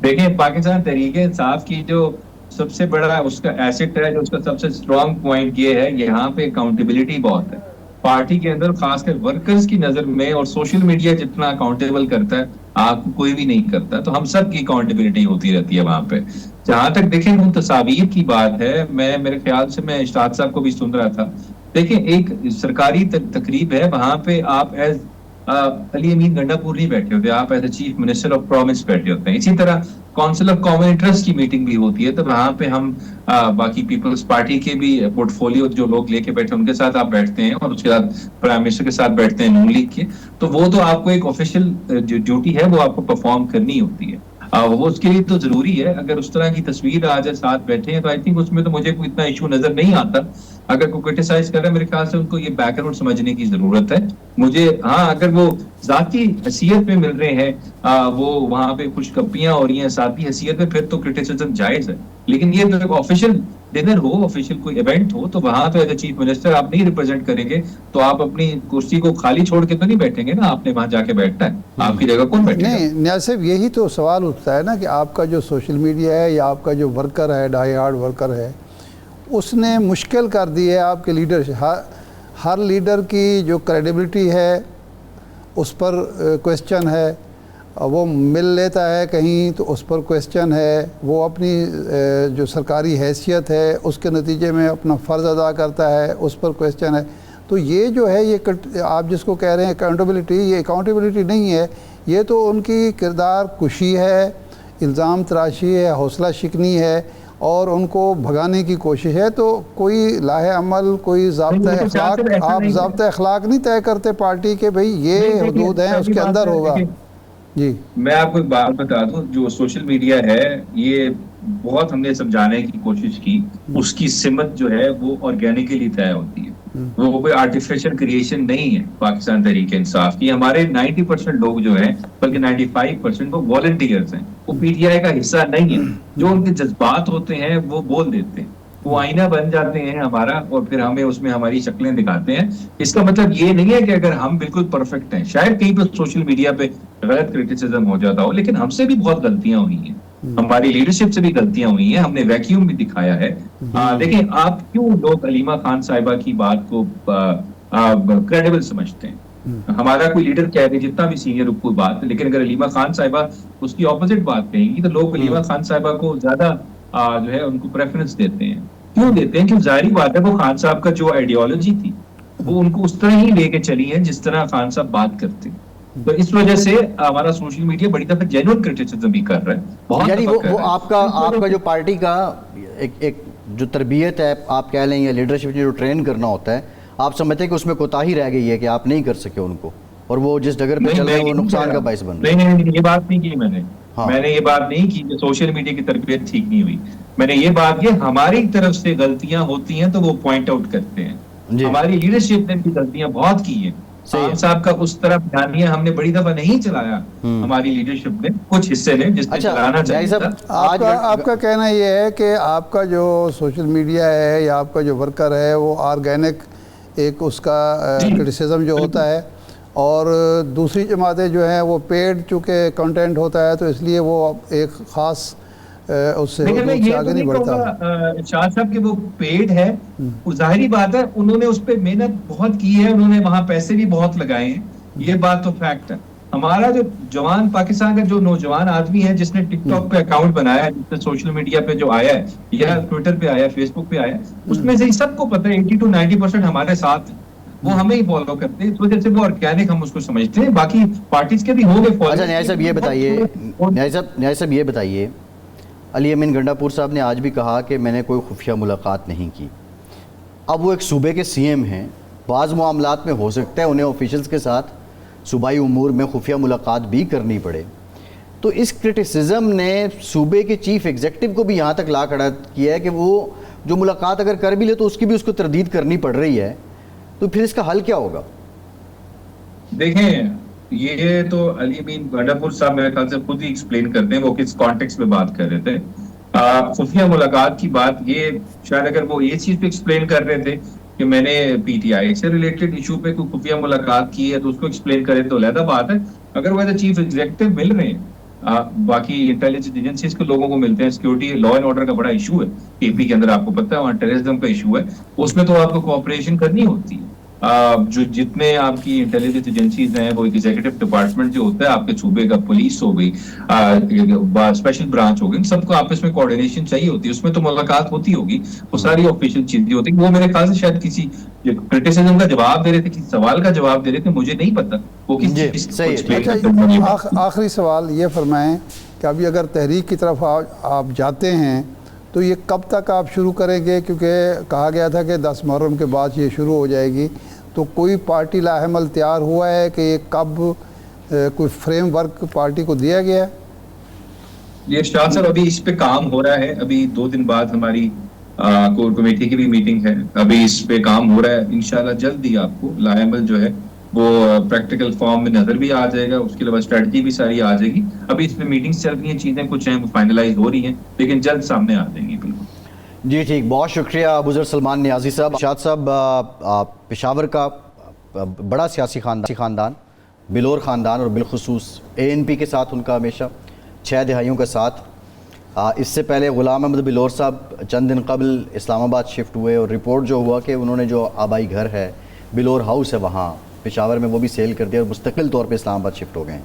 देखिए, पाकिस्तान तहरीक इंसाफ की जो सबसे बड़ा उसका एसेट है, जो उसका सबसे स्ट्रॉन्ग पॉइंट ये है, यहाँ पे अकाउंटेबिलिटी बहुत है पार्टी के अंदर, खासकर वर्कर्स की नजर में। और सोशल मीडिया जितना अकाउंटेबल करता है, आपको कोई भी नहीं करता, तो हम सब की अकाउंटेबिलिटी होती रहती है वहां पे। जहां तक देखें उन तस्वीर की बात है, मेरे ख्याल से मैं इश्ताद साहब को भी सुन रहा था। देखिए, एक सरकारी तकरीब है, वहां पे आप एज अली अमीन गंडापुर नहीं बैठे होते, आप as chief minister of province बैठे होते हैं। इसी तरह काउंसिल ऑफ कॉमन इंटरेस्ट की मीटिंग भी होती है, तो वहां पे हम बाकी पीपल्स पार्टी के भी पोर्टफोलियो जो लोग लेके बैठे उनके साथ आप बैठते हैं, और उसके बाद प्राइम मिनिस्टर के साथ बैठते हैं नून लीग के। तो वो तो आपको एक ऑफिशियल जो ड्यूटी है वो आपको परफॉर्म करनी होती है, वो उसके लिए तो जरूरी है। अगर उस तरह की तस्वीर आज साथ बैठे हैं, तो आई थिंक उसमें तो मुझे कोई इतना इशू नजर नहीं आता। अगर कोई क्रिटिसाइज कर रहा है, मेरे ख्याल से उनको ये बैकग्राउंड समझने की जरूरत है। मुझे अगर वो जाती हैसियत में मिल रहे हैं, वो वहां पे खुशकप्पियां हो रही हैं जाती हैसियत में, फिर तो क्रिटिसिज्म जायज है। लेकिन ये तो ऑफिशियल डिनर हो, ऑफिशियल कोई इवेंट हो, तो वहां पे एज चीफ मिनिस्टर आप नहीं रिप्रेजेंट करेंगे, तो आप अपनी कुर्सी को खाली छोड़ के तो नहीं बैठेंगे ना, आपने वहां जाके बैठना है, आपकी जगह कौन बैठेगा? नहीं न्याय साहब, यही तो सवाल उठता है ना कि आपका जो सोशल मीडिया है या आपका जो वर्कर है, डाई हार्ड वर्कर है, उसने मुश्किल कर दी है आपके लीडरशिप। हर लीडर की जो क्रेडिबिलिटी है उस पर क्वेश्चन है, वो मिल लेता है कहीं तो उस पर क्वेश्चन है, वो अपनी जो सरकारी हैसियत है उसके नतीजे में अपना फ़र्ज़ अदा करता है, उस पर क्वेश्चन है। तो ये जो है, ये आप जिसको कह रहे हैं अकाउंटेबिलिटी, ये अकाउंटेबिलिटी नहीं है, ये तो उनकी किरदार कुशी है, इल्ज़ाम तराशी है, हौसला शिकनी है और उनको भगाने की कोशिश है। तो कोई लाहे अमल, कोई ज़ाब्ता अखलाक, आप ज़ाब्ता अखलाक नहीं तय करते पार्टी के, भाई ये हदूद हैं उसके अंदर होगा। जी, मैं आपको एक बात बता दूं, जो सोशल मीडिया है ये बहुत हमने समझाने की कोशिश की, उसकी सिमत जो है वो ऑर्गेनिकली तय होती है, वो कोई आर्टिफिशियल क्रिएशन नहीं है पाकिस्तान तहरीक इंसाफ की। हमारे 90% लोग जो हैं, बल्कि 95% वो वॉलंटियर्स हैं, वो पीटीआई का हिस्सा नहीं है। जो उनके जज्बात होते हैं वो बोल देते हैं, वो आईना बन जाते हैं हमारा, और फिर हमें उसमें हमारी शक्लें दिखाते हैं। इसका मतलब ये नहीं है कि अगर हम बिल्कुल परफेक्ट हैं, शायद कहीं पर सोशल मीडिया पे गलत क्रिटिसिज्म हो जाता हो, लेकिन हमसे भी बहुत गलतियां हुई हैं, हमारी लीडरशिप से भी गलतियां हुई हैं, हमने वैक्यूम भी दिखाया है। देखिए, आप क्यों लोग अलीमा खान साहिबा की बात को क्रेडिबल समझते हैं? हमारा कोई लीडर कह दे, जितना भी सीनियर कोई बात, लेकिन अगर अलीमा खान साहिबा उसकी ऑपोजिट बात कहेंगी, तो लोग अलीमा खान साहिबा को ज्यादा जो है उनको प्रेफरेंस देते हैं। क्यों देते हैं? क्योंकि जाहिर बात है वो खान साहब का जो आइडियोलॉजी थी वो उनको उस तरह ही लेके चली है जिस तरह खान साहब बात करते हैं। तो इस वजह से हमारा सोशल मीडिया बड़ी दफा जेन्युइन क्रिटिसिज्म भी कर रहा है, बहुत यानी वो आपका जो पार्टी का एक जो तरबियत है, आप कह लें, या लीडरशिप जो ट्रेन करना होता है, आप समझते हैं कि उसमें कोताही रह गई है कि आप नहीं कर सके उनको, और वो जिस डगर पे चल रहे हैं वो नुकसान का बायस बन रहा है? नहीं, ये बात नहीं की मैंने। मैंने ये बात नहीं की कि सोशल मीडिया की तरबियत ठीक नहीं हुई। मैंने ये बात की हमारी तरफ से गलतियां होती हैं तो वो पॉइंट आउट करते हैं। हमारी लीडरशिप ने भी गलतियां बहुत की हैं। खान साहब का उस तरफ ध्यान हमने बड़ी दफा नहीं चलाया, हमारी लीडरशिप ने, कुछ हिस्से ने, जिसने चलाना चाहिए था। आपका कहना यह है कि आपका जो सोशल मीडिया है या आपका जो वर्कर है वो ऑर्गेनिक एक उसका क्रिटिसिज्म जो होता है, और दूसरी जमातें जो हैं वो पेड चूँकि कंटेंट होता है, तो इसलिए वो एक ख़ास उससे आगे नहीं बढ़ता। शाह साहब के वो पेड है, जाहिर बात है उन्होंने उस पर मेहनत बहुत की है, उन्होंने वहां पैसे भी बहुत लगाए हैं, ये बात तो फैक्ट है। हमारा जो जवान पाकिस्तान का जो नौजवान आदमी है जिसने टिकटॉक पे अकाउंट बनाया है, जिसने सोशल मीडिया पे जो आया है या ट्विटर पे आया, फेसबुक पे आया, उसमें से सबको पता है 80 to 90% हमारे साथ है, वो हमें ही फॉलो करते हैं, इस वजह से वो ऑर्गेनिक हम उसको समझते हैं। बाकी पार्टीज के भी होंगे फॉलो। अच्छा, न्याय साहब ये बताइए, अली अमीन गंडापुर साहब ने आज भी कहा कि मैंने कोई खुफिया मुलाकात नहीं की। अब वो एक सूबे के सीएम हैं, बाज़ मामलात में हो सकता है उन्हें ऑफिशियल्स के साथ सूबाई उमूर में खुफिया मुलाकात भी करनी पड़े, तो इस क्रिटिसिज्म ने सूबे के चीफ एग्जीक्यूटिव को भी यहाँ तक ला खड़ा किया है कि वो जो मुलाकात अगर कर भी ले तो उसकी भी उसको तरदीद करनी पड़ रही है, तो फिर इसका हल क्या होगा? देखें, ये तो अली अमीन वंडरफुल साहब मेरे ख्याल से खुद ही एक्सप्लेन करते हैं वो किस कॉन्टेक्स्ट में बात कर रहे थे। खुफिया मुलाकात की बात, ये शायद अगर वो ये चीज पे एक्सप्लेन कर रहे थे कि मैंने पीटीआई से रिलेटेड इशू पे कोई खुफिया मुलाकात की है तो उसको एक्सप्लेन करें तो अलग बात है। अगर वो चीफ एग्जीक्यूटिव मिल रहे हैं, बाकी इंटेलिजेंस एजेंसीज के लोगों को मिलते हैं, सिक्योरिटी लॉ एंड ऑर्डर का बड़ा इशू है एपी के अंदर, आपको पता है वहाँ टेररिज्म का इशू है, उसमें तो आपको कोऑपरेशन करनी होती है। जो जितने आपकी इंटेलिजेंस एजेंसीज हैं, वो एग्जीक्यूटिव डिपार्टमेंट जो होता है आपके सूबे का, पुलिस हो गई, स्पेशल ब्रांच हो गई, सबको आपस में कोऑर्डिनेशन चाहिए होती है, उसमें तो मुलाकात होती होगी, वो सारी ऑफिशियल चीजें होती है। वो मेरे ख्याल से शायद किसी क्रिटिसिज्म का जवाब दे रहे थे, किसी सवाल का जवाब दे रहे थे, मुझे नहीं पता वो किस जी, चीज को सही है। explain अच्छा, करते हैं। आखिरी सवाल ये फरमाएं कि अभी अगर तहरीक की तरफ आप जाते हैं तो ये कब तक आप शुरू करेंगे? क्योंकि कहा गया था कि 10 मुहर्रम के बाद ये शुरू हो जाएगी, तो कोई पार्टी लाहमल तैयार हुआ है कि ये कब कोई फ्रेमवर्क पार्टी को दिया गया है? ये शाह साहब अभी इस पे काम हो रहा है। अभी 2 दिन बाद हमारी कोर कमेटी की भी मीटिंग है, अभी इस पे काम हो रहा है। इंशाल्लाह जल्द ही आपको लाएमल जो है वो प्रैक्टिकल फॉर्म में नजर भी आ जाएगा, उसके अलावा स्ट्रेटजी भी सारी आ जाएगी। अभी इस पे मीटिंग्स चल रही हैं, चीजें कुछ हैं वो फाइनलाइज हो रही हैं, लेकिन जल्द सामने आ जाएंगी। बिल्कुल जी ठीक, बहुत शुक्रिया बुजुर्ग सलमान नियाज़ी साहब। शाद साहब, पेशावर का बड़ा सियासी ख़ानदान, बिलोर ख़ानदान, और बिलखुसूस ANP के साथ उनका हमेशा 6 दहाइयों का साथ। इससे पहले ग़ुलाम अहमद बिलोर साहब चंद दिन कबल इस्लामाबाद शिफ्ट हुए, और रिपोर्ट जो हुआ कि उन्होंने जो आबाई घर है, बिलोर हाउस है वहाँ पेशावर में, वो भी सेल कर दिया और मुस्तकिल तौर पे इस्लामाबाद शिफ्ट हो गए हैं।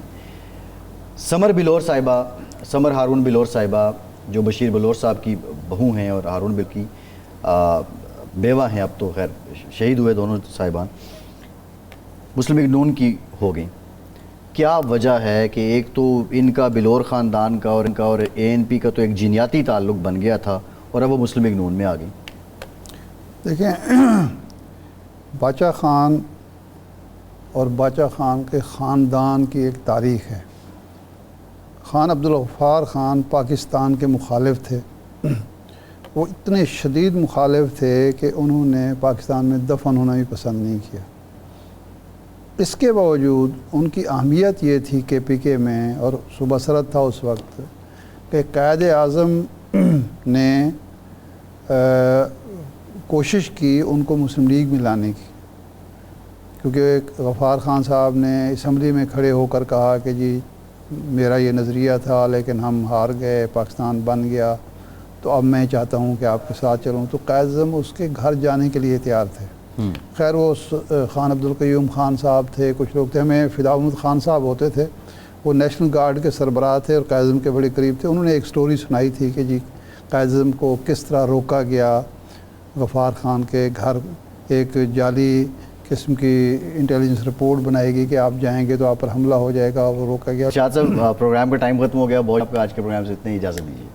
समर बिलोर साहिबा, समर हारून बिलोर साहिबा, जो बशीर बिलोर साहब की बहू हैं और हारून बिल की बेवा हैं, अब तो खैर शहीद हुए दोनों साहिबान, मुस्लिम लीग नून की हो गई। क्या वजह है कि एक तो इनका बिलोर ख़ानदान का और ANP का तो एक जीनियाती ताल्लुक़ बन गया था और अब वो मुस्लिम लीग नून में आ गई? देखें, बाचा ख़ान और बाचा ख़ान के ख़ानदान की एक तारीख़ है। ख़ान अब्दुल गफ़ार ख़ान पाकिस्तान के मुखालिफ थे। वो इतने शदीद मुखालिफ थे कि उन्होंने पाकिस्तान में दफन होना भी पसंद नहीं किया। इसके बावजूद उनकी अहमियत ये थी KPK में, और सुबसरत था उस वक्त, कि क़ायद आज़म ने कोशिश की उनको मुस्लिम लीग में लाने की, क्योंकि गफ़ार ख़ान साहब ने असम्बली में खड़े होकर कहा कि जी मेरा ये नज़रिया था लेकिन हम हार गए, पाकिस्तान बन गया, तो अब मैं चाहता हूँ कि आपके साथ चलूँ। तो क़ायद आज़म उसके घर जाने के लिए तैयार थे। खैर वो ख़ान अब्दुल क़य्यूम ख़ान साहब थे, कुछ लोग थे, हमें फ़िदा अहमद ख़ान साहब होते थे, वो नेशनल गार्ड के सरबराह थे और क़ायद आज़म के बड़े करीब थे। उन्होंने एक स्टोरी सुनाई थी कि जी क़ायद आज़म को किस तरह रोका गया, गफ़ार ख़ान के घर एक जाली किस्म की इंटेलिजेंस रिपोर्ट बनाएगी कि आप जाएंगे तो आप पर हमला हो जाएगा, वो रोका गया। शाद साहब, प्रोग्राम का टाइम ख़त्म हो गया, बहुत आपका आज के प्रोग्राम से इतनी इजाज़त दीजिए।